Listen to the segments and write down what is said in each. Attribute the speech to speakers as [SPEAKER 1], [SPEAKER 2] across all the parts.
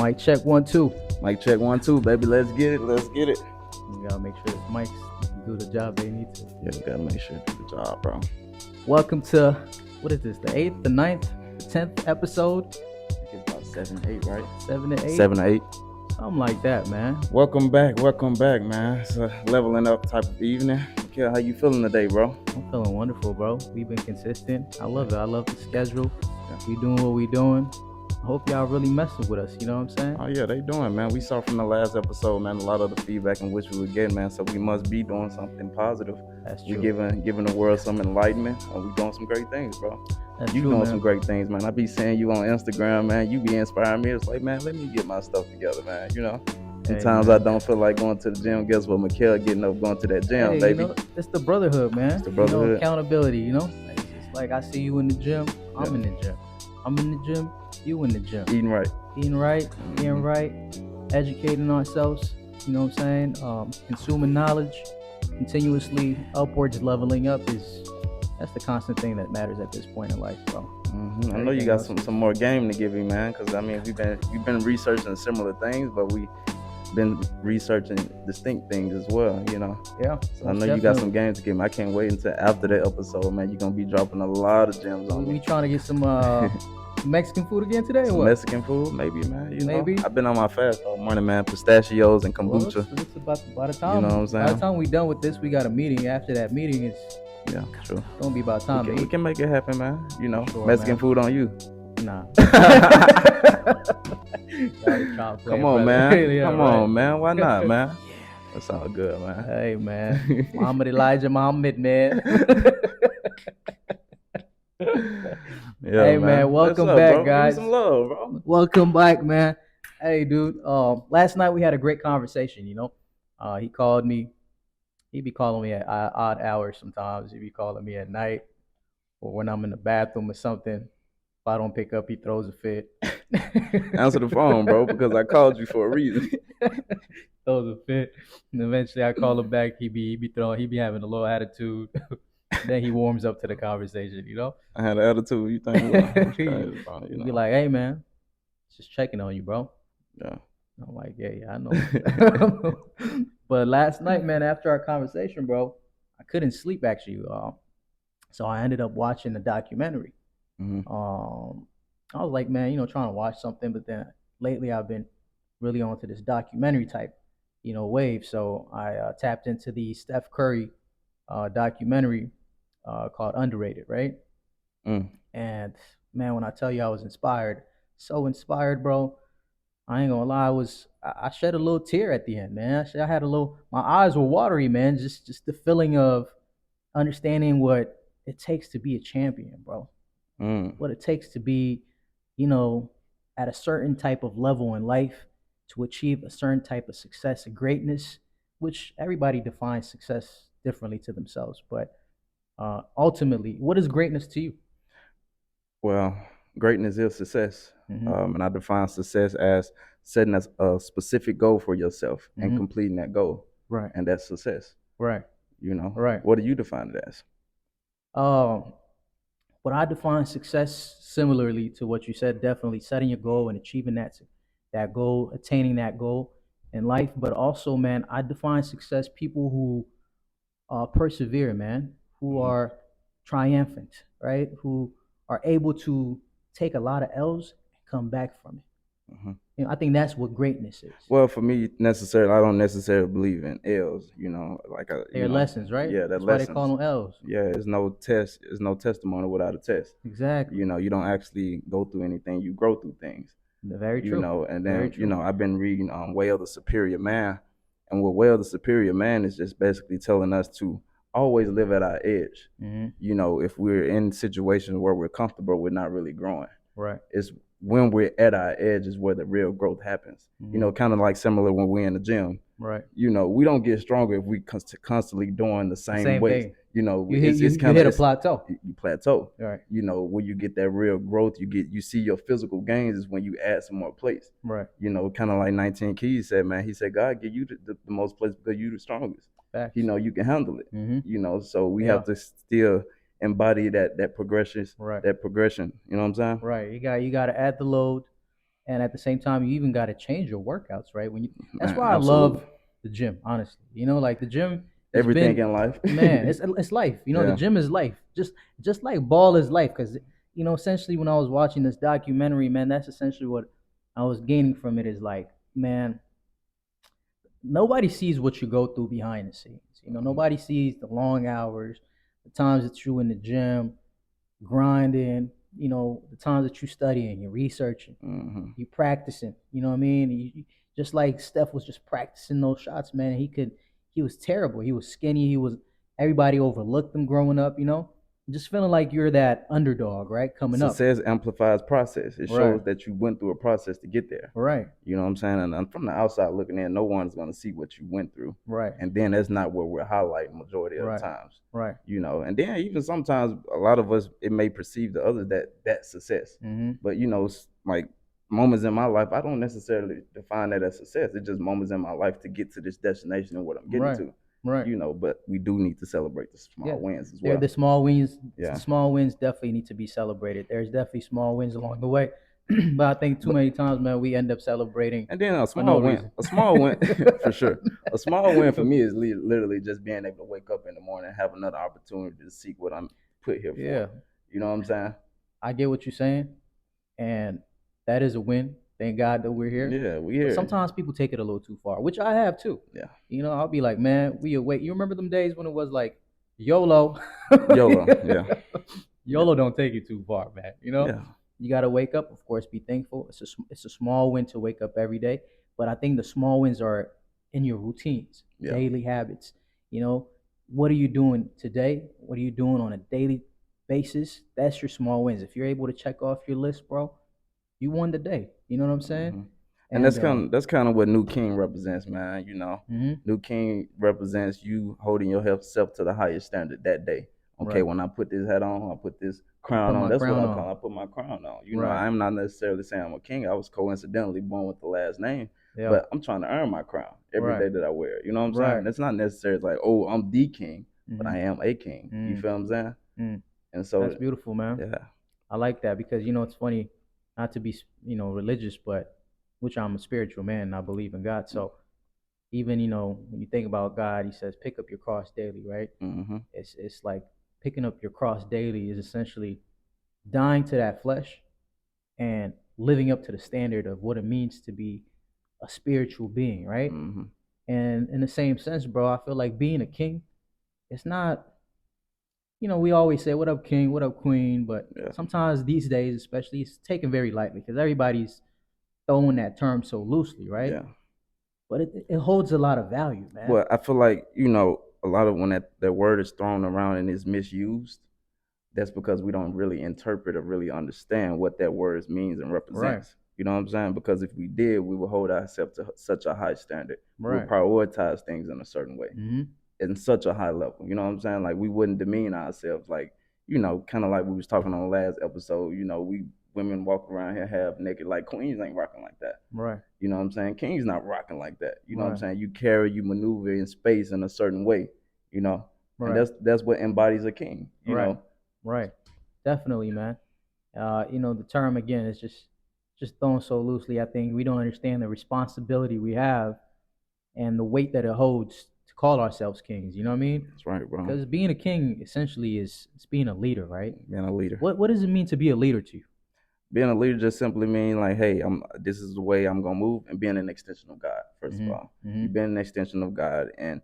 [SPEAKER 1] Mic check 1 2.
[SPEAKER 2] Mic check 1 2, baby. Let's get it. Let's get it.
[SPEAKER 1] You gotta make sure the mics do the job they need to.
[SPEAKER 2] Yeah, you gotta make sure you do the job, bro.
[SPEAKER 1] Welcome to what is this? The 8th, the 9th, the 10th episode?
[SPEAKER 2] I think it's about 7 8, right?
[SPEAKER 1] 7 to 8?
[SPEAKER 2] 7 to 8.
[SPEAKER 1] Something like that, man.
[SPEAKER 2] Welcome back, man. It's a leveling up type of evening. Mikhail, how you feeling today, bro?
[SPEAKER 1] I'm feeling wonderful, bro. We've been consistent. I love it. I love the schedule. We doing what we doing. I hope y'all really messing with us, you know what I'm saying?
[SPEAKER 2] Oh yeah, they doing, man. We saw from the last episode, man, a lot of the feedback in which we were getting, man. So we must be doing something positive.
[SPEAKER 1] That's
[SPEAKER 2] We
[SPEAKER 1] true.
[SPEAKER 2] giving the world some enlightenment, and we doing some great things, bro.
[SPEAKER 1] That's
[SPEAKER 2] You
[SPEAKER 1] true,
[SPEAKER 2] doing
[SPEAKER 1] man.
[SPEAKER 2] some great things, man. I be seeing you on Instagram, man. You be inspiring me. It's like, man, let me get my stuff together, man. You know, sometimes
[SPEAKER 1] man.
[SPEAKER 2] I don't feel like going to the gym. Guess what? Mikhail getting up, going to that gym,
[SPEAKER 1] Hey,
[SPEAKER 2] baby.
[SPEAKER 1] you know, it's the brotherhood, man.
[SPEAKER 2] It's the brotherhood.
[SPEAKER 1] You know, accountability, you know? It's like I see you in the gym, I'm in the gym. I'm in the gym, you in the gym.
[SPEAKER 2] Eating right.
[SPEAKER 1] Eating right, being right, educating ourselves, you know what I'm saying? Consuming knowledge, continuously upwards leveling up that's the constant thing that matters at this point in life, bro.
[SPEAKER 2] I know you got some more game to give me, man, because I mean we've been researching similar things, but we been researching distinct things as well, you know.
[SPEAKER 1] Yeah.
[SPEAKER 2] So I know you got some game to give me. I can't wait until after that episode, man. You're gonna be dropping a lot of gems on
[SPEAKER 1] We
[SPEAKER 2] me.
[SPEAKER 1] trying to get some Mexican food again today or
[SPEAKER 2] Some
[SPEAKER 1] what?
[SPEAKER 2] Mexican food, maybe, man. You
[SPEAKER 1] Maybe.
[SPEAKER 2] know, I've been on my fast all morning, man. Pistachios and
[SPEAKER 1] Well,
[SPEAKER 2] kombucha.
[SPEAKER 1] it's about by the time
[SPEAKER 2] You know what I'm saying?
[SPEAKER 1] by the time we done with this, we got a meeting. After that meeting, it's
[SPEAKER 2] Yeah, true.
[SPEAKER 1] gonna be about time.
[SPEAKER 2] We can make it happen, man. You know,
[SPEAKER 1] Sure,
[SPEAKER 2] Mexican
[SPEAKER 1] man.
[SPEAKER 2] food on you.
[SPEAKER 1] Nah.
[SPEAKER 2] Come on, man.
[SPEAKER 1] Yeah,
[SPEAKER 2] Come
[SPEAKER 1] right.
[SPEAKER 2] on, man. Why not, man? That's all good, man.
[SPEAKER 1] Hey, man. Muhammad Elijah Muhammad, man.
[SPEAKER 2] Yeah,
[SPEAKER 1] Hey, man, welcome
[SPEAKER 2] What's up,
[SPEAKER 1] back,
[SPEAKER 2] bro?
[SPEAKER 1] guys.
[SPEAKER 2] Give me some love, bro.
[SPEAKER 1] Welcome back, man. Hey, dude. Last night we had a great conversation, you know. He called me. He be calling me at odd hours sometimes. He be calling me at night or when I'm in the bathroom or something. If I don't pick up, he throws a fit.
[SPEAKER 2] Answer the phone, bro, because I called you for a reason.
[SPEAKER 1] Throws a fit. And eventually I call him back. He be having a little attitude. Then he warms up to the conversation, you know?
[SPEAKER 2] I had an attitude. You think, well, that's crazy, bro, you
[SPEAKER 1] He'd
[SPEAKER 2] know?
[SPEAKER 1] be like, hey, man, just checking on you, bro.
[SPEAKER 2] Yeah.
[SPEAKER 1] I'm like, yeah, I know. But last night, man, after our conversation, bro, I couldn't sleep actually. So I ended up watching the documentary.
[SPEAKER 2] Mhm.
[SPEAKER 1] I was like, man, you know, trying to watch something, but then lately I've been really onto this documentary type, you know, wave. So I tapped into the Steph Curry documentary called Underrated, right?
[SPEAKER 2] Mm.
[SPEAKER 1] And man, when I tell you I was inspired, so inspired, bro. I ain't gonna lie, I shed a little tear at the end, man. I had a little, my eyes were watery, man. Just the feeling of understanding what it takes to be a champion, bro.
[SPEAKER 2] Mm.
[SPEAKER 1] What it takes to be, you know, at a certain type of level in life to achieve a certain type of success and greatness, which everybody defines success differently to themselves. But ultimately, what is greatness to you?
[SPEAKER 2] Well, greatness is success.
[SPEAKER 1] Mhm.
[SPEAKER 2] And I define success as setting a specific goal for yourself and
[SPEAKER 1] Mhm.
[SPEAKER 2] completing that goal.
[SPEAKER 1] Right.
[SPEAKER 2] And that's success.
[SPEAKER 1] Right.
[SPEAKER 2] You know?
[SPEAKER 1] Right.
[SPEAKER 2] What do you define it as?
[SPEAKER 1] What I define success similarly to what you said, definitely setting your goal and achieving that goal, attaining that goal in life. But also, man, I define success people who persevere, man, who
[SPEAKER 2] Mhm.
[SPEAKER 1] are triumphant, right? Who are able to take a lot of L's and come back from it.
[SPEAKER 2] Mhm.
[SPEAKER 1] You know, I think that's what greatness is.
[SPEAKER 2] Well, for me, I don't necessarily believe in L's. You know,
[SPEAKER 1] They're lessons, right?
[SPEAKER 2] Yeah, they're
[SPEAKER 1] That's why they
[SPEAKER 2] lessons.
[SPEAKER 1] call them L's.
[SPEAKER 2] Yeah, there's no test. There's no testimony without a test.
[SPEAKER 1] Exactly.
[SPEAKER 2] You know, you don't actually go through anything. You grow through things.
[SPEAKER 1] Very true.
[SPEAKER 2] You know, and
[SPEAKER 1] Very
[SPEAKER 2] then
[SPEAKER 1] true.
[SPEAKER 2] you know, I've been reading Way of the Superior Man, and what Way of the Superior Man is just basically telling us to always live at our edge.
[SPEAKER 1] Mhm.
[SPEAKER 2] You know, if we're in situations where we're comfortable, we're not really growing.
[SPEAKER 1] Right.
[SPEAKER 2] It's when we're at our edge is where the real growth happens. You know, kind of like similar when we're in the gym.
[SPEAKER 1] Right.
[SPEAKER 2] You know, we don't get stronger if we constantly doing the same weights.
[SPEAKER 1] thing.
[SPEAKER 2] You know,
[SPEAKER 1] You hit a plateau.
[SPEAKER 2] You plateau.
[SPEAKER 1] Right.
[SPEAKER 2] You know, when you get that real growth, you see your physical gains is when you add some more plates.
[SPEAKER 1] Right.
[SPEAKER 2] You know, kind of like 19 Keys said, man. He said, God give you the most plates because you the strongest.
[SPEAKER 1] Facts.
[SPEAKER 2] You know, you can handle it.
[SPEAKER 1] Mhm.
[SPEAKER 2] You know, so we
[SPEAKER 1] Yeah.
[SPEAKER 2] have to still embody that progression.
[SPEAKER 1] Right.
[SPEAKER 2] That progression. You know what I'm saying?
[SPEAKER 1] Right. You got to add the load. And at the same time, you even got to change your workouts, right? When you That's
[SPEAKER 2] Man,
[SPEAKER 1] why I
[SPEAKER 2] absolutely.
[SPEAKER 1] love the gym, honestly. You know, like the gym has
[SPEAKER 2] Everything
[SPEAKER 1] been,
[SPEAKER 2] in life.
[SPEAKER 1] man, it's life. You know, the
[SPEAKER 2] Yeah.
[SPEAKER 1] gym is life. Just like ball is life. Because you know, essentially, when I was watching this documentary, man, that's essentially what I was gaining from it. Is like, man, nobody sees what you go through behind the scenes. You know,
[SPEAKER 2] Mhm.
[SPEAKER 1] nobody sees the long hours, the times that you in the gym grinding, you know, the times that you studying, you're researching,
[SPEAKER 2] Mhm.
[SPEAKER 1] you practicing. You know what I mean? Just like Steph was just practicing those shots, man. He was terrible. He was skinny. Everybody overlooked him growing up. You know, just feeling like you're that underdog, right? Coming up.
[SPEAKER 2] Success amplifies process. It
[SPEAKER 1] Right.
[SPEAKER 2] shows that you went through a process to get there.
[SPEAKER 1] Right.
[SPEAKER 2] You know what I'm saying? And from the outside looking in, no one's going to see what you went through.
[SPEAKER 1] Right.
[SPEAKER 2] And then that's not what we're highlighting majority of the
[SPEAKER 1] Right.
[SPEAKER 2] times.
[SPEAKER 1] Right.
[SPEAKER 2] You know, and then even sometimes a lot of us, it may perceive to others that that's success.
[SPEAKER 1] Mm-hmm.
[SPEAKER 2] But, you know, like moments in my life, I don't necessarily define that as success. It's just moments in my life to get to this destination and what I'm getting
[SPEAKER 1] Right.
[SPEAKER 2] to.
[SPEAKER 1] Right.
[SPEAKER 2] You know, but we do need to celebrate the
[SPEAKER 1] Yeah.
[SPEAKER 2] small wins as
[SPEAKER 1] They're
[SPEAKER 2] well.
[SPEAKER 1] the small wins. The
[SPEAKER 2] Yeah.
[SPEAKER 1] small wins definitely need to be celebrated. There's definitely small wins along the way, but I think too
[SPEAKER 2] But
[SPEAKER 1] many times, man, we end up celebrating
[SPEAKER 2] and then a
[SPEAKER 1] for no
[SPEAKER 2] small win,
[SPEAKER 1] reason.
[SPEAKER 2] a small win for sure. A small win for me is literally just being able to wake up in the morning and have another opportunity to seek what I'm put here for.
[SPEAKER 1] Yeah,
[SPEAKER 2] You know what I'm saying?
[SPEAKER 1] I get what you're saying, and that is a win. Thank God that we're here.
[SPEAKER 2] Yeah, we
[SPEAKER 1] But
[SPEAKER 2] here.
[SPEAKER 1] sometimes people take it a little too far, which I have too.
[SPEAKER 2] Yeah.
[SPEAKER 1] You know, I'll be like, man, we awake. You remember them days when it was like YOLO?
[SPEAKER 2] YOLO. Yeah. Yeah.
[SPEAKER 1] YOLO don't take you too far, man. You know,
[SPEAKER 2] Yeah.
[SPEAKER 1] you got to wake up. Of course, be thankful. It's a small win to wake up every day, but I think the small wins are in your routines,
[SPEAKER 2] Yeah.
[SPEAKER 1] daily habits. You know, what are you doing today? What are you doing on a daily basis? That's your small wins. If you're able to check off your list, bro, you won the day. You know what I'm saying?
[SPEAKER 2] Hmm. And
[SPEAKER 1] And
[SPEAKER 2] that's kind of what New King represents, man. You know,
[SPEAKER 1] mhm,
[SPEAKER 2] New King represents you holding yourself to the highest standard that day. Okay,
[SPEAKER 1] right.
[SPEAKER 2] when I put this hat on, I put this
[SPEAKER 1] I
[SPEAKER 2] crown
[SPEAKER 1] put
[SPEAKER 2] on.
[SPEAKER 1] my
[SPEAKER 2] That's what
[SPEAKER 1] crown
[SPEAKER 2] I
[SPEAKER 1] on.
[SPEAKER 2] call. I put my crown on. You know,
[SPEAKER 1] Right.
[SPEAKER 2] I'm not necessarily saying I'm a king. I was coincidentally born with the last name,
[SPEAKER 1] Yeah.
[SPEAKER 2] but I'm trying to earn my crown every
[SPEAKER 1] Right.
[SPEAKER 2] day that I wear it. You know what I'm saying?
[SPEAKER 1] Right.
[SPEAKER 2] And it's not necessarily like, oh, I'm the king, but
[SPEAKER 1] Mhm.
[SPEAKER 2] I am a king. You
[SPEAKER 1] Mm.
[SPEAKER 2] feel what I'm saying?
[SPEAKER 1] Mm.
[SPEAKER 2] And so,
[SPEAKER 1] That's beautiful, man.
[SPEAKER 2] yeah.
[SPEAKER 1] I like that because you know it's funny, not to be religious, but which I'm a spiritual man and I believe in God. So even when you think about God, He says pick up your cross daily, right?
[SPEAKER 2] Mm-hmm.
[SPEAKER 1] It's like picking up your cross daily is essentially dying to that flesh and living up to the standard of what it means to be a spiritual being, right?
[SPEAKER 2] Mm-hmm.
[SPEAKER 1] And in the same sense, bro, I feel like being a king, it's not, we always say, what up, king? What up, queen? But
[SPEAKER 2] Yeah.
[SPEAKER 1] sometimes these days, especially, it's taken very lightly because everybody's throwing that term so loosely, right?
[SPEAKER 2] Yeah.
[SPEAKER 1] But it holds a lot of value, man.
[SPEAKER 2] Well, I feel like, a lot of when that word is thrown around and is misused, that's because we don't really interpret or really understand what that word means and
[SPEAKER 1] Right,
[SPEAKER 2] represents. You know what I'm saying? Because if we did, we would hold ourselves to such a high standard. We would
[SPEAKER 1] right.
[SPEAKER 2] prioritize things in a certain way,
[SPEAKER 1] Mm-hmm.
[SPEAKER 2] in such a high level. You know what I'm saying? Like we wouldn't demean ourselves. Like, kind of like we was talking on the last episode. We women walk around here half naked. Like queens ain't rocking like that.
[SPEAKER 1] Right,
[SPEAKER 2] You know what I'm saying? King's not rocking like that. You know what I'm
[SPEAKER 1] right,
[SPEAKER 2] saying? You maneuver in space in a certain way, you know, and
[SPEAKER 1] right,
[SPEAKER 2] that's what embodies a king, you
[SPEAKER 1] right,
[SPEAKER 2] know.
[SPEAKER 1] right. Definitely, man. The term again is just thrown so loosely. I think we don't understand the responsibility we have and the weight that it holds to call ourselves kings. You know what I mean?
[SPEAKER 2] That's right, bro.
[SPEAKER 1] Because being a king essentially is it's being a leader, right?
[SPEAKER 2] Being a leader.
[SPEAKER 1] What does it mean to be a leader to you?
[SPEAKER 2] Being a leader just simply mean like, hey, this is the way I'm gonna move, and being an extension of God. First of
[SPEAKER 1] Mm-hmm.
[SPEAKER 2] all,
[SPEAKER 1] Mm-hmm.
[SPEAKER 2] you being an extension of God and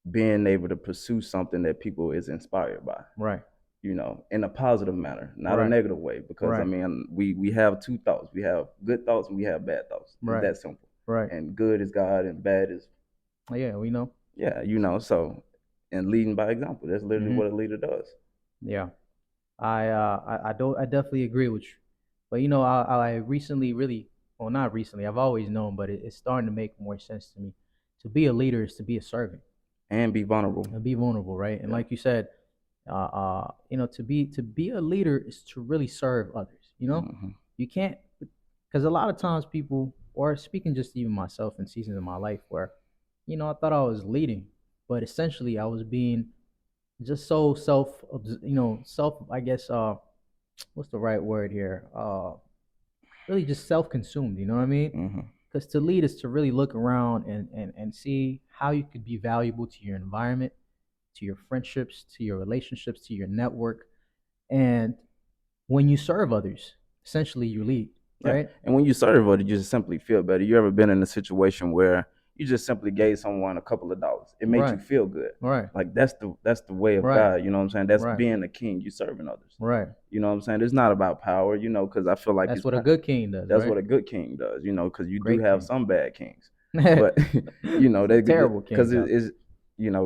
[SPEAKER 2] being able to pursue something that people is inspired by.
[SPEAKER 1] Right.
[SPEAKER 2] In a positive manner, not a
[SPEAKER 1] Right.
[SPEAKER 2] negative way. Because I
[SPEAKER 1] Right.
[SPEAKER 2] mean, we have two thoughts. We have good thoughts and we have bad thoughts. It's
[SPEAKER 1] Right.
[SPEAKER 2] that simple.
[SPEAKER 1] Right.
[SPEAKER 2] And good is God and bad is,
[SPEAKER 1] Yeah, we know.
[SPEAKER 2] yeah, so, and leading by example. That's literally
[SPEAKER 1] Mm-hmm.
[SPEAKER 2] what a leader does.
[SPEAKER 1] Yeah. I definitely agree with you. But I recently really, well, not recently, I've always known, but it's starting to make more sense to me. To be a leader is to be a servant
[SPEAKER 2] And be vulnerable.
[SPEAKER 1] and be vulnerable, right? And
[SPEAKER 2] Yeah.
[SPEAKER 1] like you said, to be a leader is to really serve others.
[SPEAKER 2] Mm-hmm.
[SPEAKER 1] You can't, because a lot of times people, or speaking just even myself in seasons of my life where, I thought I was leading, but essentially I was being just so self, I guess, what's the right word here? really just self-consumed. You know what I mean?
[SPEAKER 2] Mm-hmm.
[SPEAKER 1] Because to lead is to really look around and see how you could be valuable to your environment, to your friendships, to your relationships, to your network. And when you serve others, essentially you lead,
[SPEAKER 2] Yeah.
[SPEAKER 1] right?
[SPEAKER 2] And when you serve others, you just simply feel better. You ever been in a situation where you just simply gave someone a couple of dollars? It made you
[SPEAKER 1] Right,
[SPEAKER 2] feel good.
[SPEAKER 1] right,
[SPEAKER 2] Like that's the way of
[SPEAKER 1] right,
[SPEAKER 2] God. You know what I'm saying? That's
[SPEAKER 1] right,
[SPEAKER 2] being a king. You serving others.
[SPEAKER 1] right.
[SPEAKER 2] You know what I'm saying? It's not about power. Because I feel like
[SPEAKER 1] That's what a good king does,
[SPEAKER 2] that's
[SPEAKER 1] right?
[SPEAKER 2] what a good king does. Because you do
[SPEAKER 1] Great
[SPEAKER 2] have
[SPEAKER 1] king.
[SPEAKER 2] some bad kings, but
[SPEAKER 1] Some
[SPEAKER 2] they
[SPEAKER 1] terrible
[SPEAKER 2] because
[SPEAKER 1] kings out
[SPEAKER 2] is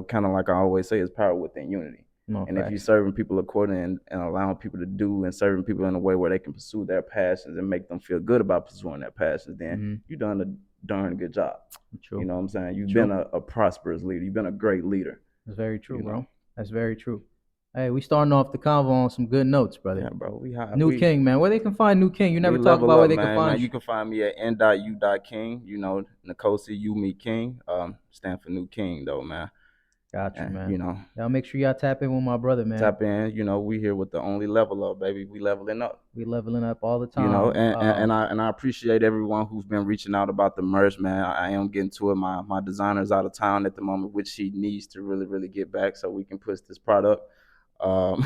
[SPEAKER 2] kind of like I always say, it's power within unity.
[SPEAKER 1] there. No
[SPEAKER 2] And if you're
[SPEAKER 1] facts.
[SPEAKER 2] serving people according and allowing people to do and serving people in a way where they can pursue their passions and make them feel good about pursuing their passions, then
[SPEAKER 1] Mm-hmm.
[SPEAKER 2] you've done a darn good job. You
[SPEAKER 1] True.
[SPEAKER 2] know what I'm saying? You've been
[SPEAKER 1] True.
[SPEAKER 2] a prosperous leader. You've been a great leader.
[SPEAKER 1] That's very true,
[SPEAKER 2] You know,
[SPEAKER 1] bro. That's very true. Hey, we starting off the convo on some good notes, brother.
[SPEAKER 2] yeah, bro.
[SPEAKER 1] New King, man. Where they can find New King? You
[SPEAKER 2] We
[SPEAKER 1] never talk
[SPEAKER 2] level
[SPEAKER 1] about where
[SPEAKER 2] up,
[SPEAKER 1] they can
[SPEAKER 2] man.
[SPEAKER 1] find
[SPEAKER 2] Man, you
[SPEAKER 1] you.
[SPEAKER 2] can find me at n.u.king. Nkosi You Me King. Stand for New King though, man.
[SPEAKER 1] Got you,
[SPEAKER 2] And
[SPEAKER 1] man. Y'all make sure y'all tap in with my brother, man.
[SPEAKER 2] tap in. We here with the only level up, baby. We leveling up.
[SPEAKER 1] We leveling up all the
[SPEAKER 2] You know,
[SPEAKER 1] time.
[SPEAKER 2] and I appreciate everyone who's been reaching out about the merch, man. I am getting to it. My designer's out of town at the moment, which he needs to really, really get back so we can push this product. Um,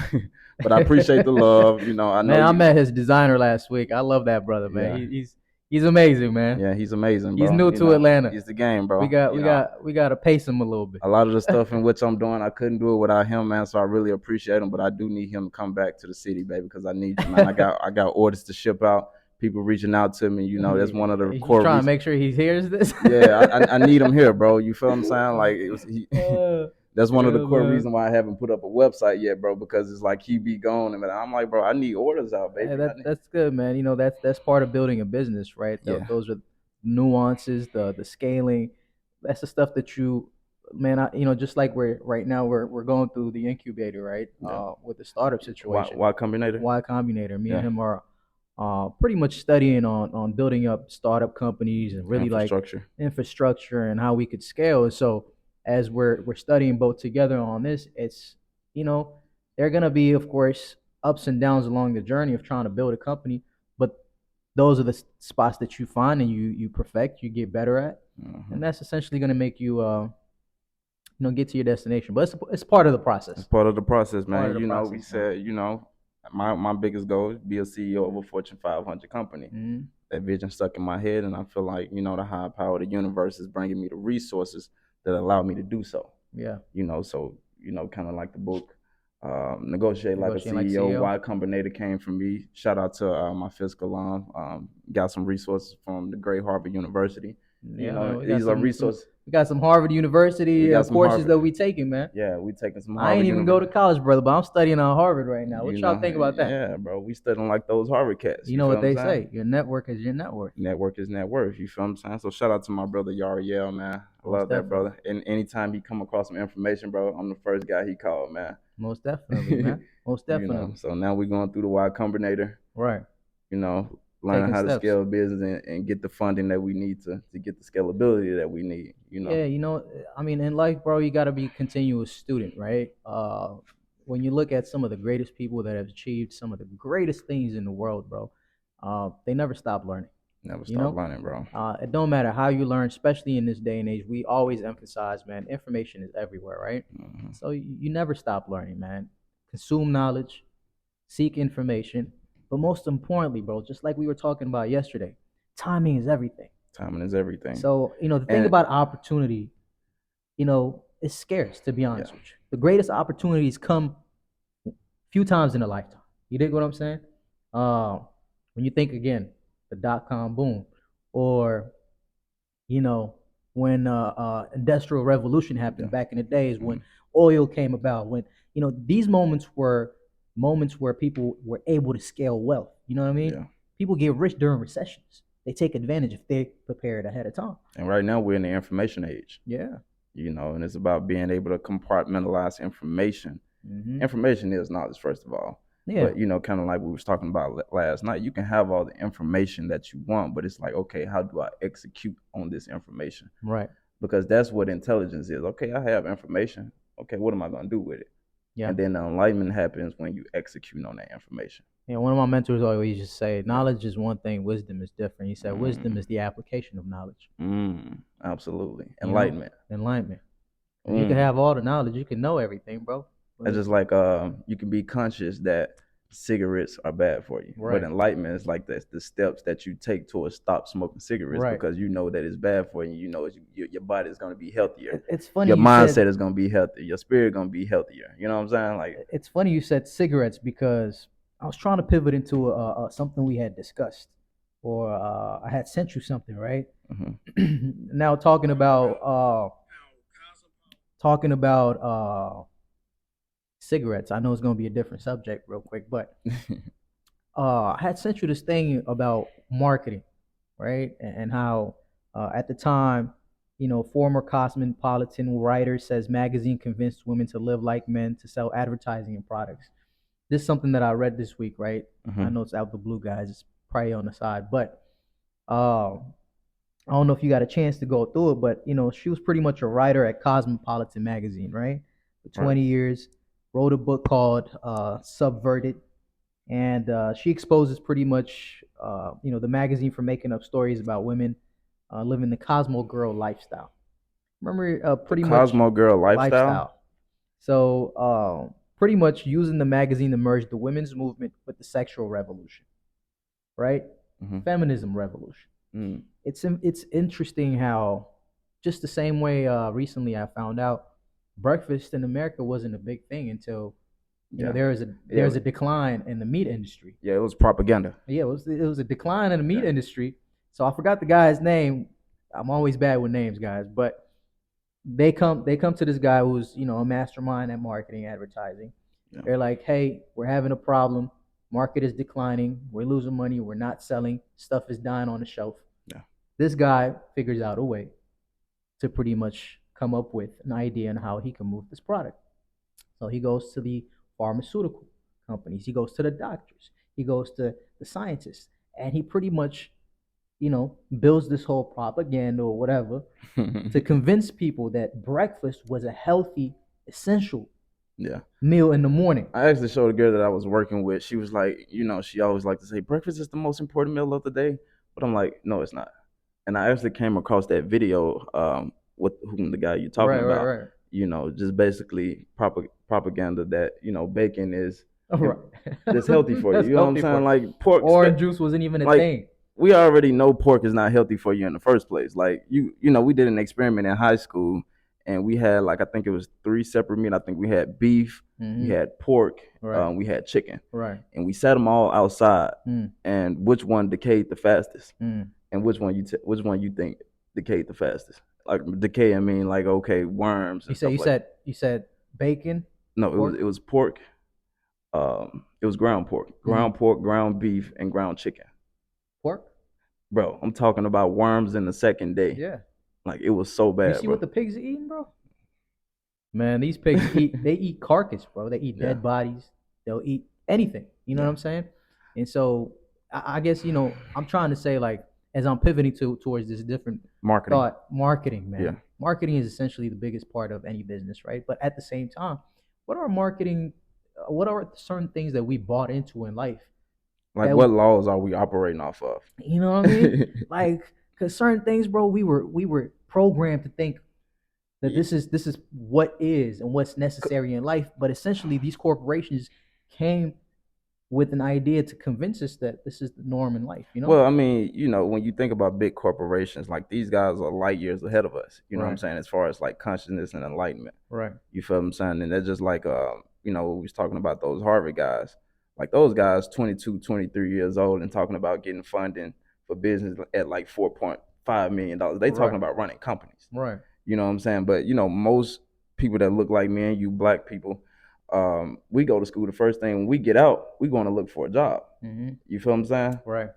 [SPEAKER 2] but I appreciate the love. I know
[SPEAKER 1] Man, I
[SPEAKER 2] you.
[SPEAKER 1] met his designer last week. I love that brother, man.
[SPEAKER 2] Yeah,
[SPEAKER 1] He's amazing, man.
[SPEAKER 2] yeah, he's amazing,
[SPEAKER 1] He's
[SPEAKER 2] bro.
[SPEAKER 1] new to Atlanta.
[SPEAKER 2] He's the game,
[SPEAKER 1] We
[SPEAKER 2] bro.
[SPEAKER 1] got we got we got to pace him a little bit.
[SPEAKER 2] A lot of the stuff in which I'm doing, I couldn't do it without him, man. So I really appreciate him, but I do need him to come back to the city, baby, because I need you, man. I got orders to ship out. People reaching out to me, that's one of the
[SPEAKER 1] He's
[SPEAKER 2] core
[SPEAKER 1] trying to
[SPEAKER 2] reasons.
[SPEAKER 1] make sure he hears this.
[SPEAKER 2] Yeah, I need him here, bro. You feel what I'm saying? Like that's one of the
[SPEAKER 1] Yeah,
[SPEAKER 2] core
[SPEAKER 1] man.
[SPEAKER 2] reasons why I haven't put up a website yet, bro. Because it's like he be gone, and I'm like, bro, I need orders out,
[SPEAKER 1] Hey,
[SPEAKER 2] baby.
[SPEAKER 1] that's good, man. That's part of building a business, right?
[SPEAKER 2] Yeah,
[SPEAKER 1] Those are nuances, the scaling. That's the stuff that man. Just like we're going through the incubator, right?
[SPEAKER 2] yeah.
[SPEAKER 1] With the startup situation.
[SPEAKER 2] Y Combinator.
[SPEAKER 1] Y Combinator. Me and
[SPEAKER 2] Yeah,
[SPEAKER 1] him are pretty much studying on building up startup companies and really like
[SPEAKER 2] infrastructure.
[SPEAKER 1] infrastructure and how we could scale. And so as we're studying both together on this, it's there are gonna be, of course, ups and downs along the journey of trying to build a company, but those are the spots that you find and you perfect, you get better at, and that's essentially gonna make you get to your destination. But it's part of the process.
[SPEAKER 2] It's part of the process, man.
[SPEAKER 1] Part of the process,
[SPEAKER 2] We
[SPEAKER 1] man.
[SPEAKER 2] said, my biggest goal is be a CEO of a Fortune 500 company.
[SPEAKER 1] Mm-hmm.
[SPEAKER 2] That vision stuck in my head, and I feel like the higher power of the universe is bringing me the resources that allow me to do so.
[SPEAKER 1] Yeah.
[SPEAKER 2] So kind of like the book, Negotiate Like a CEO.
[SPEAKER 1] Like CEO.
[SPEAKER 2] Y Combinator came from me. Shout out to my fiscal alum. Got some resources from the great Harvard University.
[SPEAKER 1] Yeah,
[SPEAKER 2] These are resources.
[SPEAKER 1] We got some Harvard University courses
[SPEAKER 2] Harvard.
[SPEAKER 1] that we taking, man.
[SPEAKER 2] Yeah, we taking some
[SPEAKER 1] I
[SPEAKER 2] Harvard.
[SPEAKER 1] ain't even go to college, brother, but I'm studying on Harvard right now. What y'all think about that?
[SPEAKER 2] Yeah, bro, we studying like those Harvard cats.
[SPEAKER 1] You know what they say? Your network is your net worth.
[SPEAKER 2] Network is net worth. You feel what I'm saying? So shout out to my brother Yariel, man. I love that brother. And anytime he come across some information, bro, I'm the first guy he called, man.
[SPEAKER 1] Most definitely, man. Most definitely.
[SPEAKER 2] So now we're going through the Y Combinator.
[SPEAKER 1] Right.
[SPEAKER 2] Learning how to scale a business and get the funding that we need to get the scalability that we need.
[SPEAKER 1] Yeah, I mean, in life, bro, you got to be a continuous student, right? When you look at some of the greatest people that have achieved some of the greatest things in the world, bro, they never stop learning.
[SPEAKER 2] Never stop learning, bro.
[SPEAKER 1] It don't matter how you learn, especially in this day and age. We always emphasize, man, information is everywhere, right?
[SPEAKER 2] Mm-hmm.
[SPEAKER 1] So you never stop learning, man. Consume knowledge, seek information, but most importantly, bro, just like we were talking about yesterday, timing is everything.
[SPEAKER 2] Timing is everything.
[SPEAKER 1] So the thing about opportunity, it's scarce, to be honest with you. The greatest opportunities come a few times in a lifetime. You dig what I'm saying? When you think again, the .com boom, or when industrial revolution happened back in the days, when oil came about, when these moments were moments where people were able to scale wealth. You know what I mean?
[SPEAKER 2] Yeah.
[SPEAKER 1] People get rich during recessions. They take advantage if they prepare it ahead of time.
[SPEAKER 2] And right now we're in the information age.
[SPEAKER 1] Yeah.
[SPEAKER 2] And it's about being able to compartmentalize information.
[SPEAKER 1] Mm-hmm.
[SPEAKER 2] Information is knowledge, first of all.
[SPEAKER 1] Yeah.
[SPEAKER 2] But kind of like we was talking about last night, you can have all the information that you want, but it's like, okay, how do I execute on this information?
[SPEAKER 1] Right.
[SPEAKER 2] Because that's what intelligence is. Okay, I have information. Okay, what am I going to do with it?
[SPEAKER 1] Yeah.
[SPEAKER 2] and then the enlightenment happens when you execute on that information.
[SPEAKER 1] Yeah, one of my mentors always used to say, knowledge is one thing, wisdom is different. He said, wisdom
[SPEAKER 2] Mm,
[SPEAKER 1] is the application of knowledge,
[SPEAKER 2] absolutely.
[SPEAKER 1] you know,
[SPEAKER 2] Enlightenment.
[SPEAKER 1] enlightenment. Because you can
[SPEAKER 2] Mm.
[SPEAKER 1] have all the knowledge, you can know everything, bro.
[SPEAKER 2] It's
[SPEAKER 1] But
[SPEAKER 2] just like you can be conscious that cigarettes are bad for you, but
[SPEAKER 1] right,
[SPEAKER 2] enlightenment is like the steps that you take towards stop smoking cigarettes
[SPEAKER 1] right.
[SPEAKER 2] because you know that it's bad for you. You know your body is going to be healthier,
[SPEAKER 1] It's funny
[SPEAKER 2] your
[SPEAKER 1] you said
[SPEAKER 2] mindset is going to be healthier, your spirit going to be healthier. You know what I'm saying? Like,
[SPEAKER 1] it's funny you said cigarettes because I was trying to pivot into something we had discussed, or I had sent you something, right?
[SPEAKER 2] mhm.
[SPEAKER 1] Now talking about cigarettes. I know it's gonna be a different subject real quick, but I had sent you this thing about marketing, right? And how at the time, former cosmopolitan writer says magazine convinced women to live like men to sell advertising and products. This is something that I read this week, right? I
[SPEAKER 2] Mhm.
[SPEAKER 1] know it's out the blue, guys. It's probably on the side, but uh, I don't know if you got a chance to go through it, but she was pretty much a writer at Cosmopolitan magazine, right? For
[SPEAKER 2] Right.
[SPEAKER 1] 20 years, wrote a book called Subverted, and she exposes pretty much the magazine for making up stories about women living the Cosmo girl lifestyle. Remember,
[SPEAKER 2] The
[SPEAKER 1] pretty much
[SPEAKER 2] Cosmo Girl lifestyle.
[SPEAKER 1] lifestyle. So pretty much using the magazine to merge the women's movement with the sexual revolution, right?
[SPEAKER 2] Mhm.
[SPEAKER 1] Feminism revolution.
[SPEAKER 2] Mm.
[SPEAKER 1] It's interesting how just the same way recently I found out breakfast in America wasn't a big thing until
[SPEAKER 2] Yeah.
[SPEAKER 1] there's
[SPEAKER 2] Yeah.
[SPEAKER 1] a decline in the meat industry.
[SPEAKER 2] Yeah. It was propaganda.
[SPEAKER 1] Yeah, it was a decline in the meat
[SPEAKER 2] Yeah.
[SPEAKER 1] industry. So I forgot the guy's name. I'm always bad with names, guys, but they come to this guy who's a mastermind at marketing advertising.
[SPEAKER 2] Yeah.
[SPEAKER 1] They're like, hey, we're having a problem. Market is declining. We're losing money. We're not selling. Stuff is dying on the shelf.
[SPEAKER 2] Yeah.
[SPEAKER 1] This guy figures out a way to pretty much come up with an idea on how he can move this product. So he goes to the pharmaceutical companies. He goes to the doctors. He goes to the scientists, and he pretty much builds this whole propaganda or whatever to convince people that breakfast was a healthy, essential
[SPEAKER 2] Yeah.
[SPEAKER 1] meal in the morning.
[SPEAKER 2] I actually showed a girl that I was working with. She was like, she always liked to say breakfast is the most important meal of the day, but I'm like, no, it's not. And I actually came across that video with whom the guy you're talking
[SPEAKER 1] Right, right,
[SPEAKER 2] about.
[SPEAKER 1] right.
[SPEAKER 2] Just basically propaganda that bacon is
[SPEAKER 1] Right.
[SPEAKER 2] that's healthy for you.
[SPEAKER 1] That's
[SPEAKER 2] You know what I'm
[SPEAKER 1] healthy for
[SPEAKER 2] saying?
[SPEAKER 1] you.
[SPEAKER 2] Like pork,
[SPEAKER 1] Orange juice wasn't even a
[SPEAKER 2] like
[SPEAKER 1] thing.
[SPEAKER 2] we already know pork is not healthy for you in the first place. Like we did an experiment in high school, and we had like I think it was 3 separate meat. I think we had beef, we
[SPEAKER 1] Mm-hmm.
[SPEAKER 2] had pork,
[SPEAKER 1] Right,
[SPEAKER 2] we had chicken,
[SPEAKER 1] right.
[SPEAKER 2] and we set them all outside.
[SPEAKER 1] Mm,
[SPEAKER 2] And which one decayed the fastest?
[SPEAKER 1] mm.
[SPEAKER 2] And which one you think decayed the fastest? Like decay, I mean like okay, worms
[SPEAKER 1] You
[SPEAKER 2] and
[SPEAKER 1] said
[SPEAKER 2] stuff
[SPEAKER 1] you
[SPEAKER 2] like.
[SPEAKER 1] said you said bacon,
[SPEAKER 2] No,
[SPEAKER 1] pork.
[SPEAKER 2] it was pork. It was
[SPEAKER 1] Mm.
[SPEAKER 2] ground pork, ground beef, and ground chicken.
[SPEAKER 1] Pork.
[SPEAKER 2] Bro, I'm talking about worms in the second day.
[SPEAKER 1] Yeah.
[SPEAKER 2] Like it was so
[SPEAKER 1] You
[SPEAKER 2] bad,
[SPEAKER 1] see what
[SPEAKER 2] bro.
[SPEAKER 1] the pigs are eating, bro? Man, these pigs eat carcass, bro. They eat
[SPEAKER 2] Yeah,
[SPEAKER 1] dead bodies. They'll eat anything. You know what
[SPEAKER 2] yeah.
[SPEAKER 1] I'm saying? And so I guess I'm trying to say, like, as I'm pivoting towards this different
[SPEAKER 2] Marketing.
[SPEAKER 1] thought, marketing,
[SPEAKER 2] Yeah.
[SPEAKER 1] man. Marketing is essentially the biggest part of any business, right? But at the same time, what are marketing? What are certain things that we bought into in life
[SPEAKER 2] Like
[SPEAKER 1] that
[SPEAKER 2] what laws are we operating off of?
[SPEAKER 1] you know what I mean? Like, cause certain things, bro, we were programmed to think that
[SPEAKER 2] Yeah.
[SPEAKER 1] this is what is and what's necessary in life. But essentially, these corporations came with an idea to convince us that this is the norm in life.
[SPEAKER 2] Well, I mean, when you think about big corporations, like these guys are light years ahead of us. You know what I'm
[SPEAKER 1] Right,
[SPEAKER 2] saying? As far as like consciousness and enlightenment.
[SPEAKER 1] right,
[SPEAKER 2] You feel what I'm saying? And they're just like, we was talking about those Harvard guys. Like those guys, 22, 23 years old, and talking about getting funding for business at like $4.5 million. They talking
[SPEAKER 1] right,
[SPEAKER 2] about running companies.
[SPEAKER 1] right.
[SPEAKER 2] You know what I'm saying? But most people that look like me and you, black people, we go to school. The first thing when we get out, we going to look for a job.
[SPEAKER 1] Hmm.
[SPEAKER 2] You feel what I'm saying?
[SPEAKER 1] Right.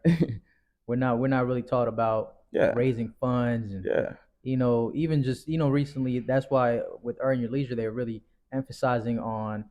[SPEAKER 1] We're not really taught about
[SPEAKER 2] Yeah,
[SPEAKER 1] raising funds and
[SPEAKER 2] yeah,
[SPEAKER 1] even just recently. That's why with Earn Your Leisure, they're really emphasizing on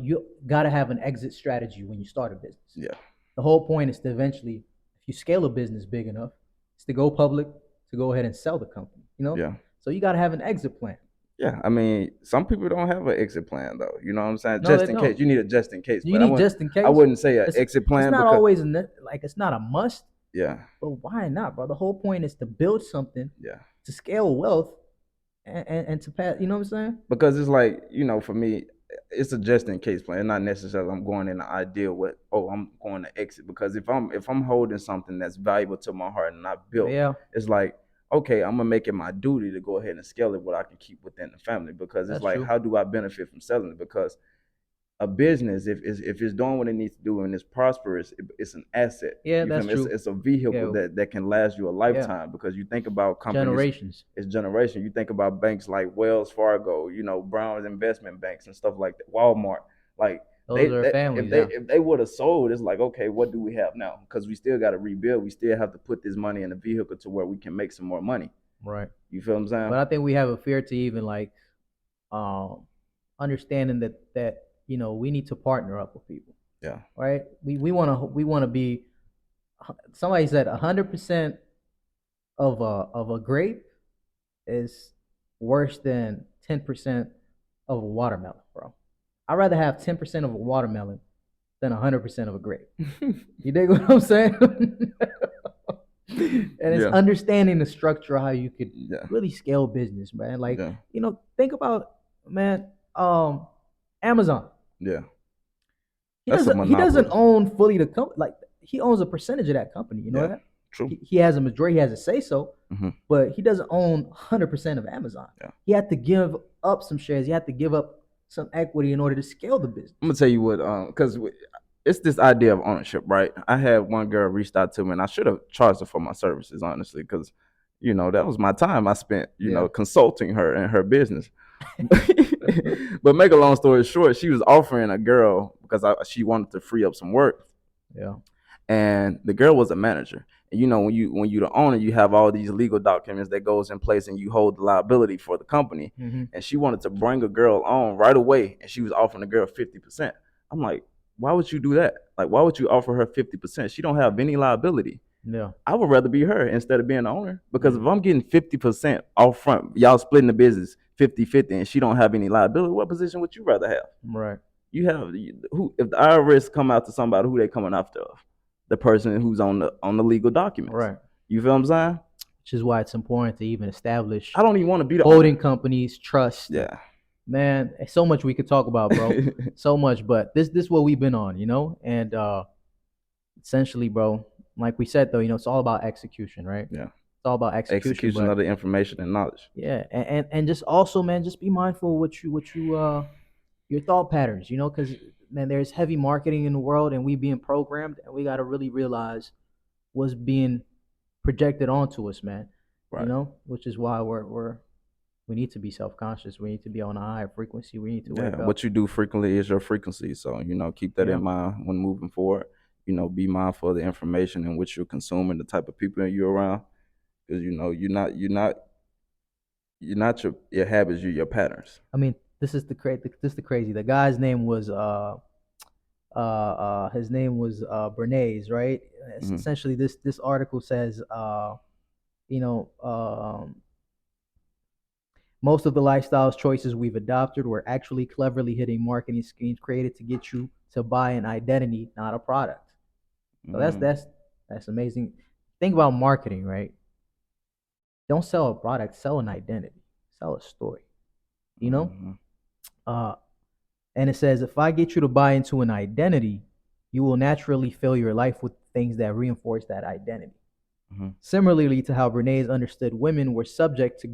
[SPEAKER 1] you got to have an exit strategy when you start a business.
[SPEAKER 2] yeah,
[SPEAKER 1] The whole point is to eventually, if you scale a business big enough, is to go public, to go ahead and sell the company.
[SPEAKER 2] yeah.
[SPEAKER 1] So you got to have an exit plan.
[SPEAKER 2] Yeah, I mean, some people don't have an exit plan though. You know what I'm saying?
[SPEAKER 1] No,
[SPEAKER 2] Just
[SPEAKER 1] they
[SPEAKER 2] in case.
[SPEAKER 1] don't.
[SPEAKER 2] You need a just in case
[SPEAKER 1] You
[SPEAKER 2] plan.
[SPEAKER 1] need just in
[SPEAKER 2] I
[SPEAKER 1] case.
[SPEAKER 2] wouldn't say an
[SPEAKER 1] It's
[SPEAKER 2] exit
[SPEAKER 1] it's
[SPEAKER 2] plan
[SPEAKER 1] not
[SPEAKER 2] because
[SPEAKER 1] always like it's not a must,
[SPEAKER 2] yeah,
[SPEAKER 1] but why not, bro? The whole point is to build something,
[SPEAKER 2] yeah.
[SPEAKER 1] to scale wealth, and to pass. You know what I'm saying?
[SPEAKER 2] Because it's like, for me, it's a just in case plan. Not necessarily I'm going in the ideal with, oh, I'm going to exit. Because if I'm holding something that's valuable to my heart and I built,
[SPEAKER 1] Yeah,
[SPEAKER 2] it's like, okay, I'm gonna make it my duty to go ahead and scale it what I can keep within the family. Because it's
[SPEAKER 1] that's
[SPEAKER 2] like,
[SPEAKER 1] true.
[SPEAKER 2] how do I benefit from selling it? Because a business, if it's doing what it needs to do and it's prosperous, it's an asset.
[SPEAKER 1] Yeah,
[SPEAKER 2] You feel
[SPEAKER 1] that's
[SPEAKER 2] me? It's,
[SPEAKER 1] true.
[SPEAKER 2] it's a vehicle
[SPEAKER 1] Yeah,
[SPEAKER 2] that can last you a
[SPEAKER 1] yeah.
[SPEAKER 2] lifetime. Because you think about companies,
[SPEAKER 1] Generations.
[SPEAKER 2] it's generation. You think about banks like Wells Fargo, Brown's investment banks and stuff like that, Walmart. Like
[SPEAKER 1] Those are
[SPEAKER 2] if
[SPEAKER 1] families.
[SPEAKER 2] they
[SPEAKER 1] Yeah,
[SPEAKER 2] if they would have sold, it's like, okay, what do we have now? Because we still got to rebuild. We still have to put this money in a vehicle to where we can make some more money.
[SPEAKER 1] right.
[SPEAKER 2] You feel what I'm saying?
[SPEAKER 1] But I think we have a fear to even like um understanding that we need to partner up with people,
[SPEAKER 2] Yeah.
[SPEAKER 1] right? We want to be. Somebody said 100% of a grape is worse than 10% of a watermelon, bro. I'd rather have 10% of a watermelon than 100% of a grape. You dig what I'm saying? And it's
[SPEAKER 2] Yeah.
[SPEAKER 1] understanding the structure of how you could
[SPEAKER 2] Yeah.
[SPEAKER 1] really scale business, man. Like,
[SPEAKER 2] Yeah.
[SPEAKER 1] think about, man, Amazon.
[SPEAKER 2] Yeah.
[SPEAKER 1] He
[SPEAKER 2] That's a
[SPEAKER 1] doesn't he doesn't
[SPEAKER 2] monopoly.
[SPEAKER 1] own fully the company. Like, he owns a percentage of that company. You know
[SPEAKER 2] Yeah.
[SPEAKER 1] that?
[SPEAKER 2] True.
[SPEAKER 1] He has a majority. He has a say so,
[SPEAKER 2] Hmm.
[SPEAKER 1] but he doesn't own 100% of Amazon.
[SPEAKER 2] Yeah.
[SPEAKER 1] He had to give up some shares. He had to give up some equity in order to scale the business.
[SPEAKER 2] I'm gonna tell you what, because it's this idea of ownership, right? I had one girl reached out to me, and I should have charged her for my services, honestly, because that was my time I spent,
[SPEAKER 1] Yeah.
[SPEAKER 2] consulting her and her business. But make a long story short, she was offering a girl because she wanted to free up some work,
[SPEAKER 1] Yeah.
[SPEAKER 2] and the girl was a manager. And when you the owner, you have all these legal documents that goes in place, and you hold the liability for the company.
[SPEAKER 1] Mm-hmm.
[SPEAKER 2] And she wanted to bring a girl on right away, and she was offering the girl 50%. I'm like, why would you do that? Like, why would you offer her 50%? She don't have any liability.
[SPEAKER 1] Yeah.
[SPEAKER 2] I would rather be her instead of being the owner, because
[SPEAKER 1] Yeah.
[SPEAKER 2] if I'm getting 50% off front, y'all splitting the business 50-50, and she don't have any liability, what position would you rather have?
[SPEAKER 1] Right.
[SPEAKER 2] You have who? If the IRS come out to somebody, who they coming after? The person who's on the legal documents.
[SPEAKER 1] Right.
[SPEAKER 2] You feel what I'm saying?
[SPEAKER 1] Which is why it's important to even establish
[SPEAKER 2] I don't even want to be the
[SPEAKER 1] holding
[SPEAKER 2] owner.
[SPEAKER 1] companies, trust.
[SPEAKER 2] Yeah.
[SPEAKER 1] Man, so much we could talk about, bro. So much, but this what we've been on, and essentially, bro, like we said though, it's all about execution, right?
[SPEAKER 2] Yeah.
[SPEAKER 1] It's all about execution,
[SPEAKER 2] Execution of
[SPEAKER 1] but
[SPEAKER 2] the information and knowledge.
[SPEAKER 1] yeah, and just also, man, just be mindful of what you your thought patterns, because man, there's heavy marketing in the world, and we being programmed, and we got to really realize what's being projected onto us, man.
[SPEAKER 2] Right.
[SPEAKER 1] Which is why we need to be self-conscious. We need to be on a higher frequency. We need to
[SPEAKER 2] Yeah.
[SPEAKER 1] wake up.
[SPEAKER 2] What you do frequently is your frequency. So, keep that
[SPEAKER 1] Yeah.
[SPEAKER 2] in mind when moving forward. Be mindful of the information in which you're consuming, the type of people you're around. Because you're not your habits, you're your patterns.
[SPEAKER 1] I mean, this is the crazy. The guy's name was his name was Bernays, right?
[SPEAKER 2] Hmm.
[SPEAKER 1] Essentially, this article says you know most of the lifestyles choices we've adopted were actually cleverly hitting marketing schemes created to get you to buy an identity, not a product. So that's
[SPEAKER 2] Hmm.
[SPEAKER 1] that's amazing. Think about marketing, right? Don't sell a product, sell an identity, sell a story. You know,
[SPEAKER 2] Hmm.
[SPEAKER 1] uh, and it says if I get you to buy into an identity, you will naturally fill your life with things that reinforce that identity.
[SPEAKER 2] Hmm.
[SPEAKER 1] Similarly to how Bernays understood women were subject to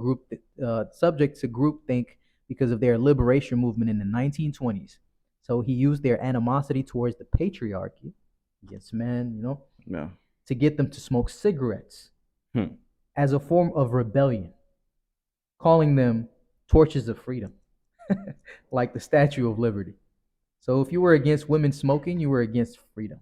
[SPEAKER 1] groupthink because of their liberation movement in the 1920s. So he used their animosity towards the patriarchy against men,
[SPEAKER 2] Yeah.
[SPEAKER 1] to get them to smoke cigarettes
[SPEAKER 2] Hmm.
[SPEAKER 1] as a form of rebellion, calling them torches of freedom, like the Statue of Liberty. So if you were against women smoking, you were against freedom.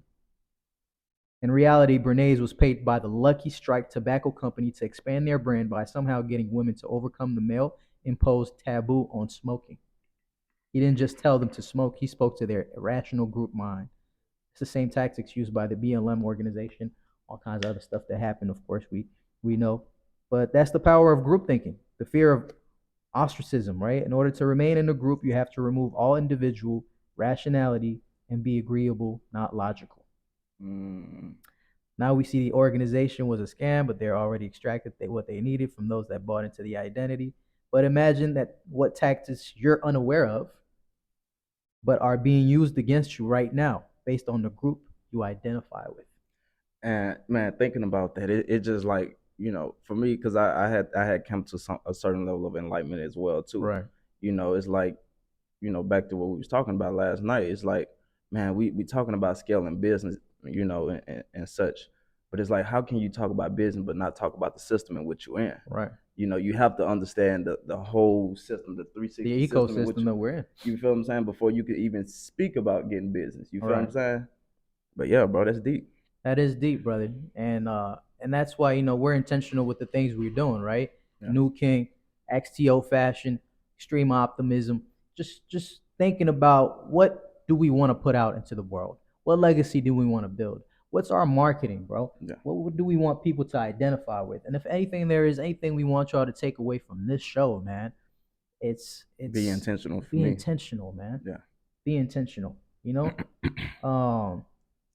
[SPEAKER 1] In reality, Bernays was paid by the Lucky Strike Tobacco Company to expand their brand by somehow getting women to overcome the male imposed taboo on smoking. He didn't just tell them to smoke, he spoke to their irrational group mind. It's the same tactics used by the BLM organization, all kinds of other stuff that happened, of course, we know. But that's the power of group thinking, the fear of Ostracism, right? In order to remain in a group, you have to remove all individual rationality and be agreeable, not logical.
[SPEAKER 2] Mm.
[SPEAKER 1] Now we see the organization was a scam, but they're already extracted what they needed from those that bought into the identity. But imagine that what tactics you're unaware of, but are being used against you right now based on the group you identify with.
[SPEAKER 2] And man, thinking about that, it just like, for me, because I had come to a certain level of enlightenment as well too.
[SPEAKER 1] Right.
[SPEAKER 2] It's like, back to what we was talking about last night. It's like, man, we talking about scaling business, and such. But it's like, how can you talk about business but not talk about the system in which you're in?
[SPEAKER 1] Right.
[SPEAKER 2] You have to understand the whole system, the 360
[SPEAKER 1] The
[SPEAKER 2] system in which
[SPEAKER 1] ecosystem that we're in.
[SPEAKER 2] you feel what I'm saying, before you could even speak about getting business. You feel what I'm
[SPEAKER 1] Right.
[SPEAKER 2] saying? But yeah, bro, that's deep.
[SPEAKER 1] That is deep, brother. And that's why, we're intentional with the things we're doing, right?
[SPEAKER 2] Yeah.
[SPEAKER 1] New King, XTO fashion, extreme optimism. Just thinking about what do we want to put out into the world? What legacy do we want to build? What's our marketing, bro?
[SPEAKER 2] Yeah.
[SPEAKER 1] What do we want people to identify with? And if anything, there is anything we want y'all to take away from this show, man, it's
[SPEAKER 2] Be intentional for
[SPEAKER 1] be
[SPEAKER 2] me.
[SPEAKER 1] intentional, man.
[SPEAKER 2] Yeah.
[SPEAKER 1] Be intentional.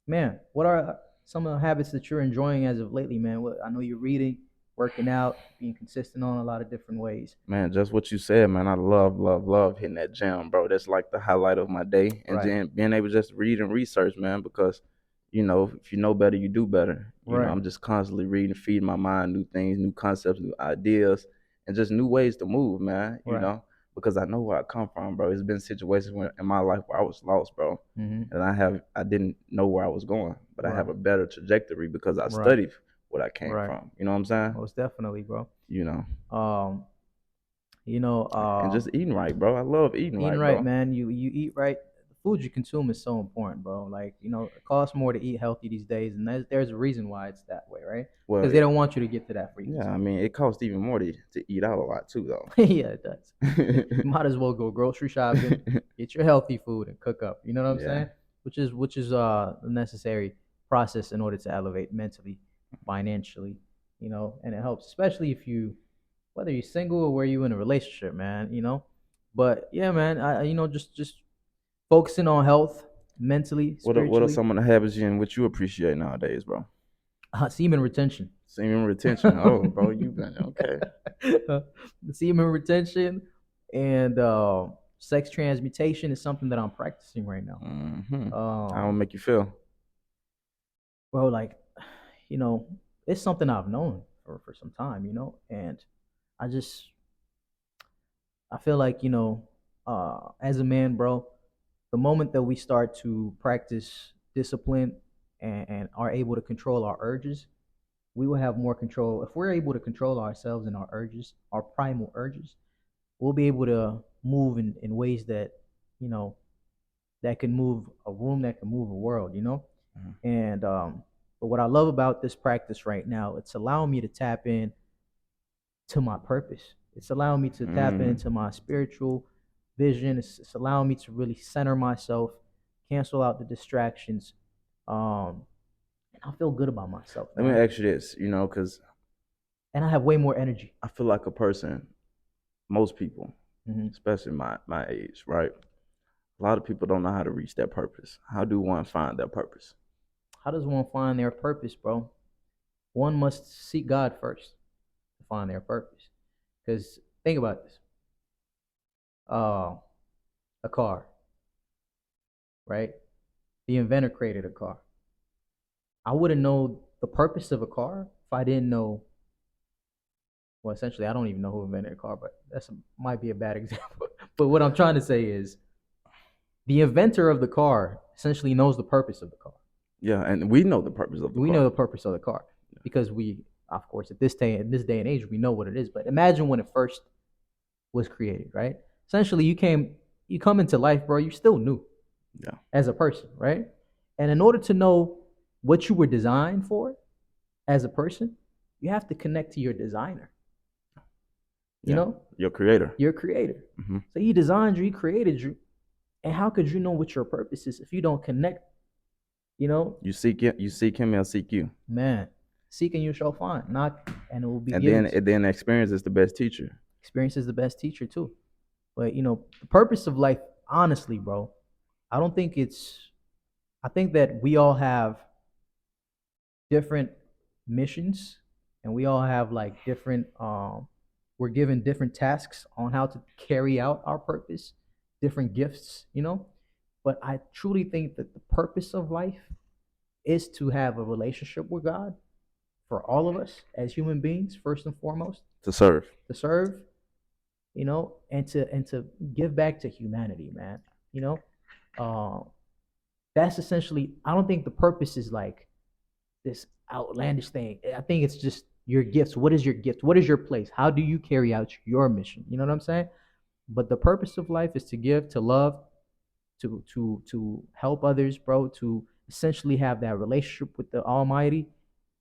[SPEAKER 1] Man, what are some of the habits that you're enjoying as of lately, man? I know you're reading, working out, being consistent on a lot of different ways.
[SPEAKER 2] Man, just what you said, man. I love, love, love hitting that gym, bro. That's like the highlight of my day. And
[SPEAKER 1] Right.
[SPEAKER 2] then being able to just read and research, man, because, if you know better, you do better.
[SPEAKER 1] Right.
[SPEAKER 2] I'm just constantly reading, feeding my mind new things, new concepts, new ideas, and just new ways to move, man,
[SPEAKER 1] Right.
[SPEAKER 2] because I know where I come from, bro. It's been situations in my life where I was lost, bro.
[SPEAKER 1] Mm-hmm.
[SPEAKER 2] And I didn't know where I was going, but I have
[SPEAKER 1] Right.
[SPEAKER 2] a better trajectory because I
[SPEAKER 1] Right.
[SPEAKER 2] studied what I came
[SPEAKER 1] Right.
[SPEAKER 2] from. You know what I'm saying?
[SPEAKER 1] Most definitely, bro. Um,
[SPEAKER 2] And just eating right, bro. I love eating
[SPEAKER 1] eating
[SPEAKER 2] right,
[SPEAKER 1] right,
[SPEAKER 2] bro.
[SPEAKER 1] man. You eat right. The food you consume is so important, bro. Like, it costs more to eat healthy these days, and there's a reason why it's that way, right?
[SPEAKER 2] Well,
[SPEAKER 1] Because they don't want you to get to that
[SPEAKER 2] yeah, I
[SPEAKER 1] frequency.
[SPEAKER 2] mean, it costs even more to eat out a lot too, though.
[SPEAKER 1] Yeah, it does. You might as well go grocery shopping, get your healthy food, and cook up. You know what I'm
[SPEAKER 2] Yeah.
[SPEAKER 1] saying? Which is a necessary process in order to elevate mentally, financially, and it helps, especially if whether you're single or where you in a relationship, man. But yeah, man, just focusing on health, mentally,
[SPEAKER 2] What are
[SPEAKER 1] spiritually,
[SPEAKER 2] some of the habits in which you appreciate nowadays, bro?
[SPEAKER 1] semen retention.
[SPEAKER 2] Semen retention. Oh, bro, you been okay.
[SPEAKER 1] Semen retention and sex transmutation is something that I'm practicing right now.
[SPEAKER 2] Mm-hmm. How
[SPEAKER 1] Um,
[SPEAKER 2] it make you feel?
[SPEAKER 1] bro, like, you know, it's something I've known for some time, and I just I feel like, as a man, bro, the moment that we start to practice discipline and are able to control our urges, we will have more control. If we're able to control ourselves and our urges, our primal urges, we'll be able to move in ways that, you know, that can move a room, that can move a world.
[SPEAKER 2] Mm-hmm.
[SPEAKER 1] And but what I love about this practice right now, it's allowing me to tap in to my purpose. It's allowing me to tap
[SPEAKER 2] Mm-hmm.
[SPEAKER 1] into my spiritual vision. It's allowing me to really center myself, cancel out the distractions, and I feel good about myself,
[SPEAKER 2] Let me
[SPEAKER 1] man.
[SPEAKER 2] ask you this, because
[SPEAKER 1] And I have way more energy.
[SPEAKER 2] I feel like a person, most people,
[SPEAKER 1] Mm-hmm.
[SPEAKER 2] especially my age, right? A lot of people don't know how to reach their purpose. How do one find their purpose?
[SPEAKER 1] How does one find their purpose, bro? One must seek God first to find their purpose. Because think about this: a car, right? The inventor created a car. I wouldn't know the purpose of a car if I didn't know. Well, essentially, I don't even know who invented a car, but might be a bad example. But what I'm trying to say is, the inventor of the car essentially knows the purpose of the car.
[SPEAKER 2] Yeah, and we know the purpose of the
[SPEAKER 1] We
[SPEAKER 2] car.
[SPEAKER 1] know the purpose of the car because of course, at this day and age, we know what it is. But imagine when it first was created, right? Essentially, you come into life, bro. You're still new,
[SPEAKER 2] Yeah,
[SPEAKER 1] as a person, right? And in order to know what you were designed for as a person, you have to connect to your designer.
[SPEAKER 2] Your creator.
[SPEAKER 1] Your creator.
[SPEAKER 2] Mm-hmm.
[SPEAKER 1] So he designed you, he created you, and how could you know what your purpose is if you don't connect?
[SPEAKER 2] You seek him, he'll seek you.
[SPEAKER 1] Man, seek and you shall find. Knock and it will be
[SPEAKER 2] And
[SPEAKER 1] given.
[SPEAKER 2] then experience is the best teacher.
[SPEAKER 1] Experience is the best teacher too. But the purpose of life, honestly, bro, I don't think it's. I think that we all have different missions, and we all have like different. We're given different tasks on how to carry out our purpose, different gifts. But I truly think that the purpose of life is to have a relationship with God for all of us as human beings, first and foremost,
[SPEAKER 2] To serve.
[SPEAKER 1] to serve, and to give back to humanity, man. You know, uh, that's essentially. I don't think the purpose is like this outlandish thing. I think it's just your gifts. What is your gift? What is your place? How do you carry out your mission? You know what I'm saying? But the purpose of life is to give, to love, to help others, bro. To essentially have that relationship with the Almighty,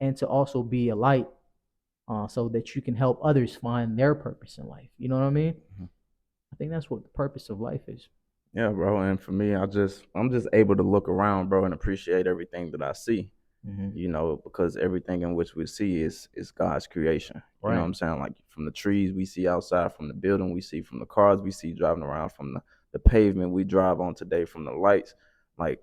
[SPEAKER 1] and to also be a light, so that you can help others find their purpose in life. You know what I mean?
[SPEAKER 2] Mhm.
[SPEAKER 1] I think that's what the purpose of life is.
[SPEAKER 2] Yeah, bro. And for me, I'm just able to look around, bro, and appreciate everything that I see.
[SPEAKER 1] Hmm.
[SPEAKER 2] Because everything in which we see is God's creation. You know what
[SPEAKER 1] Right.
[SPEAKER 2] I'm saying? Like from the trees we see outside, from the building we see, from the cars we see driving around, from the pavement we drive on today, from the lights, like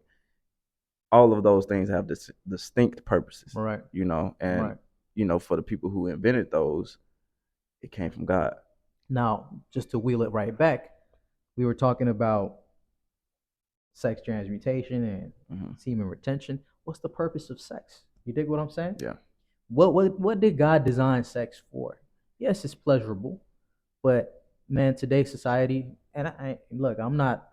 [SPEAKER 2] all of those things have this distinct purposes,
[SPEAKER 1] Right.
[SPEAKER 2] and
[SPEAKER 1] Right.
[SPEAKER 2] for the people who invented those, it came from God.
[SPEAKER 1] Now, just to wheel it right back, we were talking about sex transmutation and
[SPEAKER 2] Hmm.
[SPEAKER 1] semen retention. What's the purpose of sex? You dig what I'm saying?
[SPEAKER 2] Yeah.
[SPEAKER 1] What did God design sex for? Yes, it's pleasurable, but man, today's society, and look, I'm not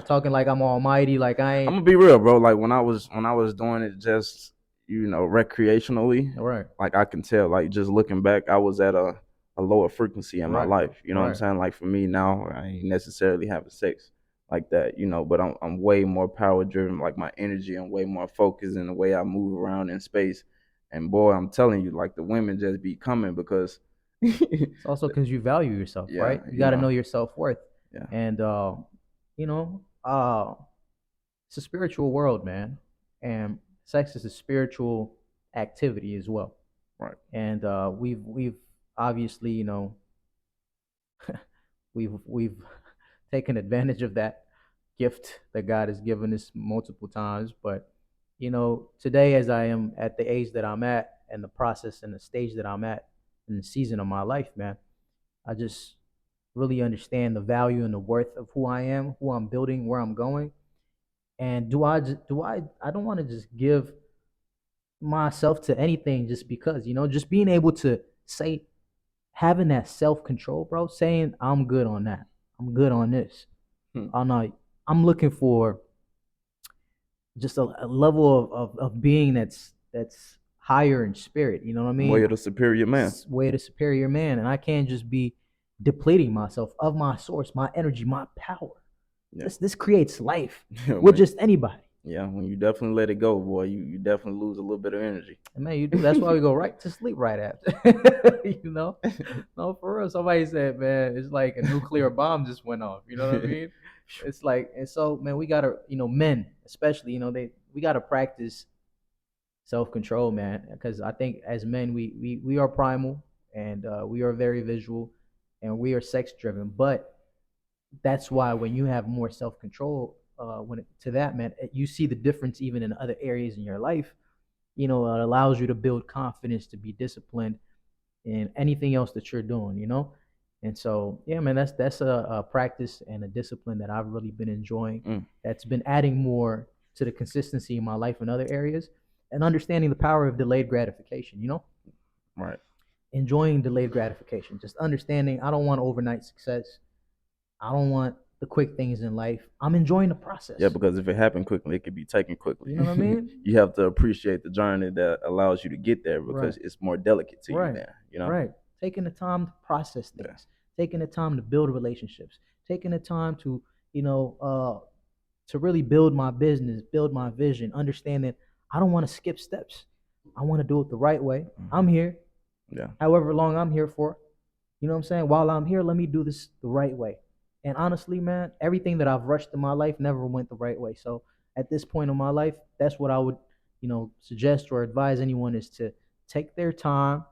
[SPEAKER 1] talking like I'm almighty, like I
[SPEAKER 2] I'm
[SPEAKER 1] ain't.
[SPEAKER 2] gonna be real, bro. Like when I was doing it just recreationally,
[SPEAKER 1] Right,
[SPEAKER 2] like I can tell, like just looking back, I was at a lower frequency in my
[SPEAKER 1] right,
[SPEAKER 2] life. You know what I'm
[SPEAKER 1] right.
[SPEAKER 2] saying? Like for me now, I ain't necessarily having sex like that, but I'm way more power driven. Like my energy, I'm way more focused in the way I move around in space. And boy, I'm telling you, like the women just be coming because
[SPEAKER 1] It's also because you value yourself,
[SPEAKER 2] yeah,
[SPEAKER 1] right? You got to know your self worth,
[SPEAKER 2] yeah,
[SPEAKER 1] and you know, uh, it's a spiritual world, man, and sex is a spiritual activity as well.
[SPEAKER 2] right.
[SPEAKER 1] And we've obviously, we've taken advantage of that gift that God has given us multiple times. But today, as I am at the age that I'm at, and the process and the stage that I'm at in the season of my life, man, I just really understand the value and the worth of who I am, who I'm building, where I'm going. And I don't want to just give myself to anything just because, just being able to say, having that self control, bro, saying I'm good on that. I'm good on this.
[SPEAKER 2] Hmm.
[SPEAKER 1] Oh no, I'm looking for just a level of being that's higher in spirit. You know what I
[SPEAKER 2] Way
[SPEAKER 1] mean?
[SPEAKER 2] of the superior man.
[SPEAKER 1] Way to superior man, and I can't just be depleting myself of my source, my energy, my power.
[SPEAKER 2] Yeah.
[SPEAKER 1] This creates life with
[SPEAKER 2] when,
[SPEAKER 1] just anybody.
[SPEAKER 2] yeah, when you definitely let it go, boy, you definitely lose a little bit of energy.
[SPEAKER 1] And man, you do. That's why we go right to sleep right after. No, for real. Somebody said, man, it's like a nuclear bomb just went off. You know what I mean? It's like, and so, man, we gotta, men especially, we gotta practice self control, man, because I think as men, we are primal, and we are very visual, and we are sex driven. But that's why when you have more self control, to that, man, you see the difference even in other areas in your life. It allows you to build confidence, to be disciplined in anything else that you're doing. And so, yeah, man, that's a practice and a discipline that I've really been enjoying.
[SPEAKER 2] Mm,
[SPEAKER 1] That's been adding more to the consistency in my life in other areas, and understanding the power of delayed gratification.
[SPEAKER 2] right.
[SPEAKER 1] Enjoying delayed gratification, just understanding I don't want overnight success. I don't want the quick things in life. I'm enjoying the
[SPEAKER 2] Yeah,
[SPEAKER 1] process.
[SPEAKER 2] because if it happened quickly, it could be taken quickly.
[SPEAKER 1] You know what I mean?
[SPEAKER 2] You have to appreciate the journey that allows you to get there
[SPEAKER 1] Right.
[SPEAKER 2] because it's more delicate to you
[SPEAKER 1] Right.
[SPEAKER 2] there.
[SPEAKER 1] Right. Taking the time to process
[SPEAKER 2] Yeah.
[SPEAKER 1] things, taking the time to build relationships, taking the time you know, to really build my business, build my vision, understand that I don't want to skip steps. I want to do it the right way. I'm
[SPEAKER 2] Mhm.
[SPEAKER 1] here,
[SPEAKER 2] Yeah.
[SPEAKER 1] however long I'm here for. You know what I'm saying? While I'm here, let me do this the right way. And honestly, man, everything that I've rushed in my life never went the right way. So at this point in my life, that's what I would, suggest or advise anyone is to take their time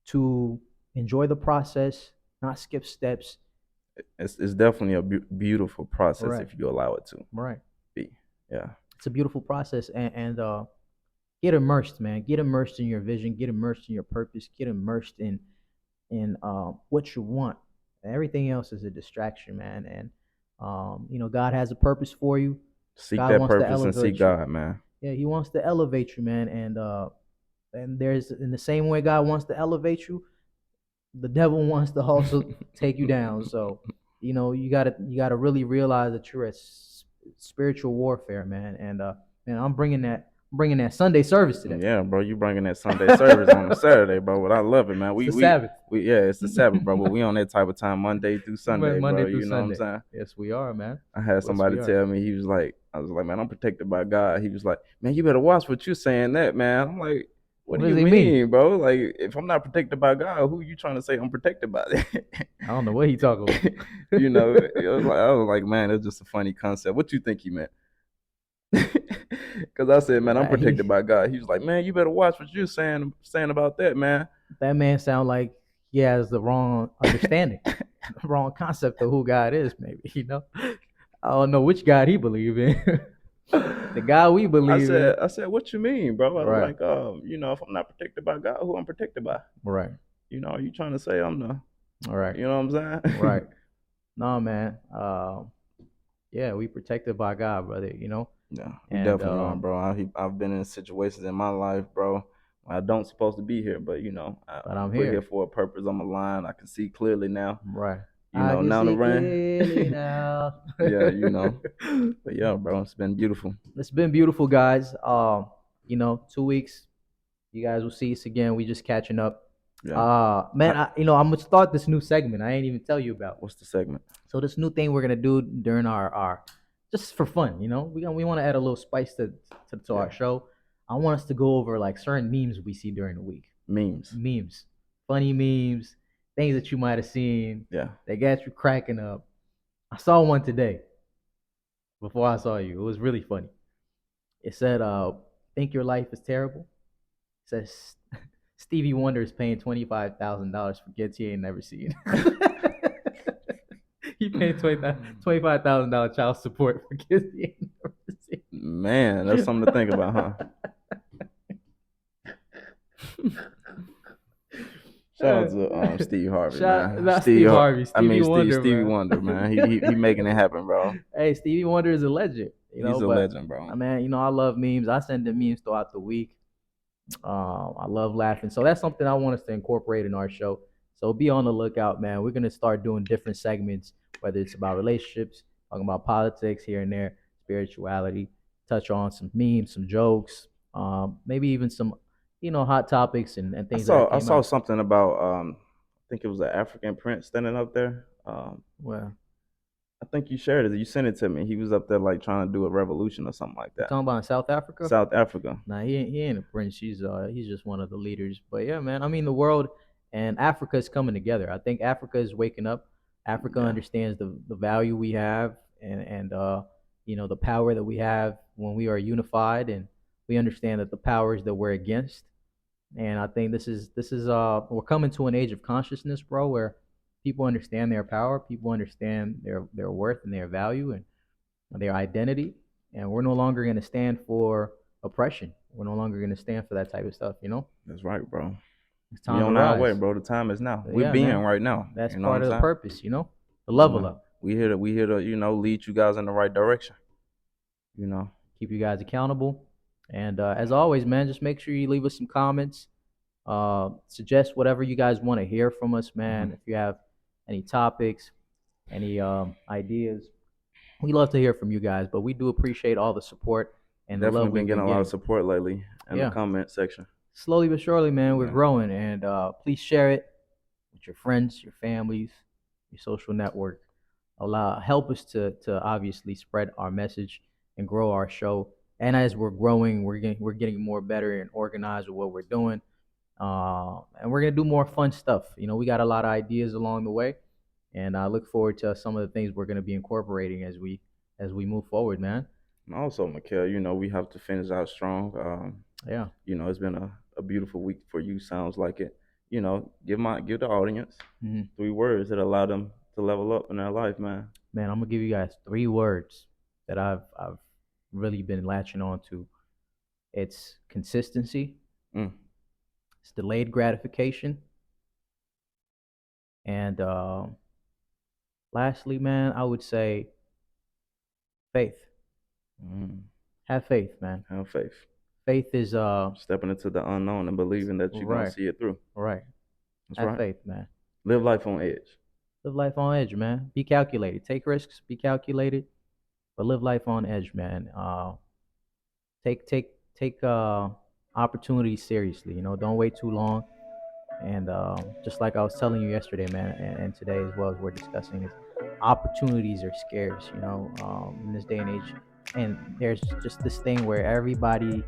[SPEAKER 1] to enjoy the process, not skip steps.
[SPEAKER 2] It's definitely a beautiful process
[SPEAKER 1] Right,
[SPEAKER 2] if you allow it to
[SPEAKER 1] right.
[SPEAKER 2] be. Yeah.
[SPEAKER 1] It's a beautiful process, and get immersed, man. Get immersed in your vision. Get immersed in your purpose. Get immersed in what you want. Everything else is a distraction, man. And God has a purpose for you.
[SPEAKER 2] Seek
[SPEAKER 1] God
[SPEAKER 2] that
[SPEAKER 1] wants to
[SPEAKER 2] purpose and seek
[SPEAKER 1] elevate you.
[SPEAKER 2] God, man.
[SPEAKER 1] Yeah, He wants to elevate you, man. And there's in the same way God wants to elevate you, the devil wants to also take you down. So you gotta really realize that you're at spiritual warfare, man. And man, I'm bringing that Sunday service today.
[SPEAKER 2] Yeah, bro, you bringing that Sunday service on a Saturday, bro. But I love it, man.
[SPEAKER 1] It's
[SPEAKER 2] We
[SPEAKER 1] the
[SPEAKER 2] we
[SPEAKER 1] Sabbath.
[SPEAKER 2] we yeah, it's the Sabbath, bro. But we on that type of time Monday through Sunday,
[SPEAKER 1] Monday
[SPEAKER 2] bro.
[SPEAKER 1] through
[SPEAKER 2] You know what I'm
[SPEAKER 1] Sunday.
[SPEAKER 2] saying?
[SPEAKER 1] Yes, we are, man.
[SPEAKER 2] I had
[SPEAKER 1] Yes,
[SPEAKER 2] somebody
[SPEAKER 1] we are.
[SPEAKER 2] tell me, I was like, man, I'm protected by God. He was like, man, you better watch what you're saying that, man. I'm like, what
[SPEAKER 1] What
[SPEAKER 2] do
[SPEAKER 1] does
[SPEAKER 2] you
[SPEAKER 1] he mean?
[SPEAKER 2] mean, bro? Like, if I'm not protected by God, who you trying to say I'm protected by?
[SPEAKER 1] I don't know what he talking about.
[SPEAKER 2] I was like, man, it's just a funny concept. What you think he meant? Because I said, man, I'm protected by God. He was like, man, you better watch what you're saying about that, man.
[SPEAKER 1] That man sound like he has the wrong understanding, the wrong concept of who God is. Maybe. I don't know which God he believe in. The God we believe in.
[SPEAKER 2] I said, what you mean, bro? I was
[SPEAKER 1] Right.
[SPEAKER 2] like, if I'm not protected by God, who I'm protected by?
[SPEAKER 1] Right.
[SPEAKER 2] Are you trying to say I'm the,
[SPEAKER 1] All right.
[SPEAKER 2] you know what I'm saying?
[SPEAKER 1] Right. No, man. Yeah, we protected by God, brother.
[SPEAKER 2] Yeah, you
[SPEAKER 1] And
[SPEAKER 2] definitely are, bro. I've been in situations in my life, bro. I don't supposed to be here, but
[SPEAKER 1] but
[SPEAKER 2] I'm
[SPEAKER 1] I'm
[SPEAKER 2] put here
[SPEAKER 1] here.
[SPEAKER 2] for a purpose. I'm aligned. I can see clearly now.
[SPEAKER 1] Right. I can
[SPEAKER 2] Now the
[SPEAKER 1] see
[SPEAKER 2] rain.
[SPEAKER 1] clearly now.
[SPEAKER 2] Yeah, But yeah, bro, it's been beautiful.
[SPEAKER 1] It's been beautiful, guys. 2 weeks. You guys will see us again. We just catching up.
[SPEAKER 2] Yeah.
[SPEAKER 1] Man, I'm gonna start this new segment. I ain't even tell you about.
[SPEAKER 2] What's the segment?
[SPEAKER 1] So this new thing we're gonna do during our just for fun. We want to add a little spice to our show. I want us to go over like certain memes we see during the week.
[SPEAKER 2] Memes.
[SPEAKER 1] Memes, funny memes, things that you might have seen.
[SPEAKER 2] Yeah.
[SPEAKER 1] That got you cracking up. I saw one today before I saw you. It was really funny. It said, "Think your life is terrible." It says Stevie Wonder is paying $25,000 for gifts he ain't never seen. He paid $25,000 child support for kids he ain't never seen.
[SPEAKER 2] Man, that's something to think about, huh? Shout out to Steve Harvey, man.
[SPEAKER 1] Not Steve Harvey, Stevie Wonder,
[SPEAKER 2] Stevie
[SPEAKER 1] man.
[SPEAKER 2] Wonder, man. He making it happen, bro.
[SPEAKER 1] Hey, Stevie Wonder is a legend,
[SPEAKER 2] He's a
[SPEAKER 1] but
[SPEAKER 2] legend, bro.
[SPEAKER 1] man, I love memes. I send the memes throughout the week. I love laughing. So that's something I want us to incorporate in our show. So be on the lookout, man. We're gonna start doing different segments, whether it's about relationships, talking about politics here and there, spirituality, touch on some memes, some jokes, maybe even some, hot topics and things that
[SPEAKER 2] I
[SPEAKER 1] came
[SPEAKER 2] saw
[SPEAKER 1] out.
[SPEAKER 2] something about I think it was an African prince standing up there.
[SPEAKER 1] Well,
[SPEAKER 2] I think you shared it. You sent it to me. He was up there like trying to do a revolution or something like
[SPEAKER 1] you
[SPEAKER 2] that.
[SPEAKER 1] talking about in South Africa?
[SPEAKER 2] South Africa.
[SPEAKER 1] Nah, he ain't a prince. He's just one of the leaders. But yeah, man. I mean, the world and Africa is coming together. I think Africa is waking up. Africa
[SPEAKER 2] Yeah.
[SPEAKER 1] understands the value we have and the power that we have when we are unified, and we understand that the powers that we're against. And I think this is we're coming to an age of consciousness, bro, where people understand their power, people understand their worth and their value and their identity, and we're no longer going to stand for oppression. We're no longer going to stand for that type of stuff.
[SPEAKER 2] That's right, bro.
[SPEAKER 1] It's
[SPEAKER 2] We
[SPEAKER 1] time to
[SPEAKER 2] on our way,
[SPEAKER 1] rise.
[SPEAKER 2] bro. The time is now. We're
[SPEAKER 1] Yeah,
[SPEAKER 2] being
[SPEAKER 1] man.
[SPEAKER 2] right now.
[SPEAKER 1] That's
[SPEAKER 2] You know what
[SPEAKER 1] part
[SPEAKER 2] I'm
[SPEAKER 1] of the
[SPEAKER 2] saying?
[SPEAKER 1] purpose. The level up.
[SPEAKER 2] We here to lead you guys in the right direction.
[SPEAKER 1] Keep you guys accountable. And as always, man, just make sure you leave us some comments. Suggest whatever you guys want to hear from us, man. If you have any topics, any ideas, we love to hear from you guys. But we do appreciate all the support and the
[SPEAKER 2] Definitely
[SPEAKER 1] love
[SPEAKER 2] been
[SPEAKER 1] we've
[SPEAKER 2] getting
[SPEAKER 1] been
[SPEAKER 2] a lot of
[SPEAKER 1] getting.
[SPEAKER 2] support lately in the
[SPEAKER 1] Yeah,
[SPEAKER 2] comment section.
[SPEAKER 1] slowly but surely, man, we're
[SPEAKER 2] Yeah.
[SPEAKER 1] growing. And please share it with your friends, your families, your social network. Help us to obviously spread our message and grow our show. And as we're growing, we're getting more better and organized with what we're doing. And we're gonna do more fun stuff. We got a lot of ideas along the way, and I look forward to some of the things we're gonna be incorporating as we move forward, man.
[SPEAKER 2] And also, Mikhail, we have to finish out strong.
[SPEAKER 1] Yeah,
[SPEAKER 2] It's been a beautiful week for you. Sounds like it. give the audience
[SPEAKER 1] Mhm.
[SPEAKER 2] 3 words that allow them to level up in their life, man.
[SPEAKER 1] Man, I'm gonna give you guys 3 words that I've really been latching on to. It's consistency,
[SPEAKER 2] Mm.
[SPEAKER 1] it's delayed gratification, and lastly, man, I would say faith.
[SPEAKER 2] Mm.
[SPEAKER 1] Have faith, man.
[SPEAKER 2] Have faith.
[SPEAKER 1] Faith is
[SPEAKER 2] Stepping into the unknown and believing that you're gonna
[SPEAKER 1] right,
[SPEAKER 2] see it through.
[SPEAKER 1] right.
[SPEAKER 2] That's
[SPEAKER 1] Have
[SPEAKER 2] right.
[SPEAKER 1] faith, man.
[SPEAKER 2] Live life on edge.
[SPEAKER 1] Live life on edge, man. Be calculated. Take risks. Be calculated, but live life on edge, man. Take opportunities seriously. Don't wait too long. And just like I was telling you yesterday, man, and today as well as we're discussing, is opportunities are scarce. In this day and age, and there's just this thing where everybody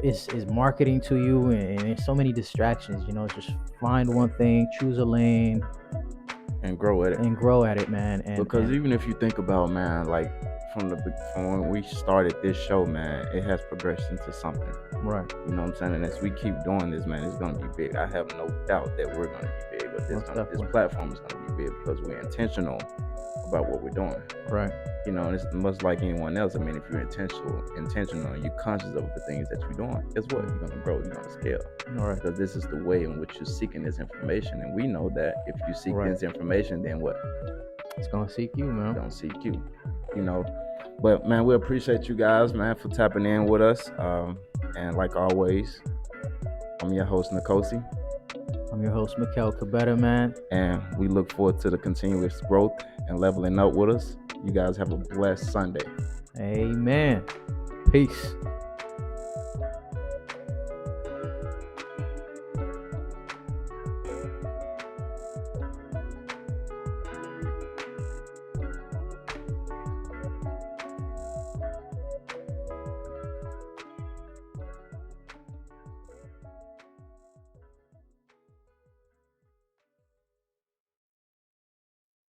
[SPEAKER 1] is marketing to you, and there's so many distractions. Just find one thing, choose a lane,
[SPEAKER 2] And grow at it.
[SPEAKER 1] and grow at it, man.
[SPEAKER 2] Because even if you think about, man, like from when we started this show, man, it has progressed into something.
[SPEAKER 1] Right.
[SPEAKER 2] You know what I'm saying? And as we keep doing this, man, it's gonna be big. I have no doubt that we're gonna be big. But this platform is gonna be big because we're intentional about what we're doing.
[SPEAKER 1] Right.
[SPEAKER 2] And it's much like anyone else. I mean, if you're intentional, and you're conscious of the things that you're doing, guess what? You're gonna grow. You're gonna scale.
[SPEAKER 1] All right.
[SPEAKER 2] Because this is the way in which you're seeking this information, and we know that if you seek this information, then what?
[SPEAKER 1] It's gonna seek you, man.
[SPEAKER 2] It's gonna seek you. But man, we appreciate you guys, man, for tapping in with us. And like always, I'm your host, Nkosi.
[SPEAKER 1] I'm your host, Mikel Cabetta, man.
[SPEAKER 2] And we look forward to the continuous growth and leveling up with us. You guys have a blessed Sunday.
[SPEAKER 1] Amen. Peace.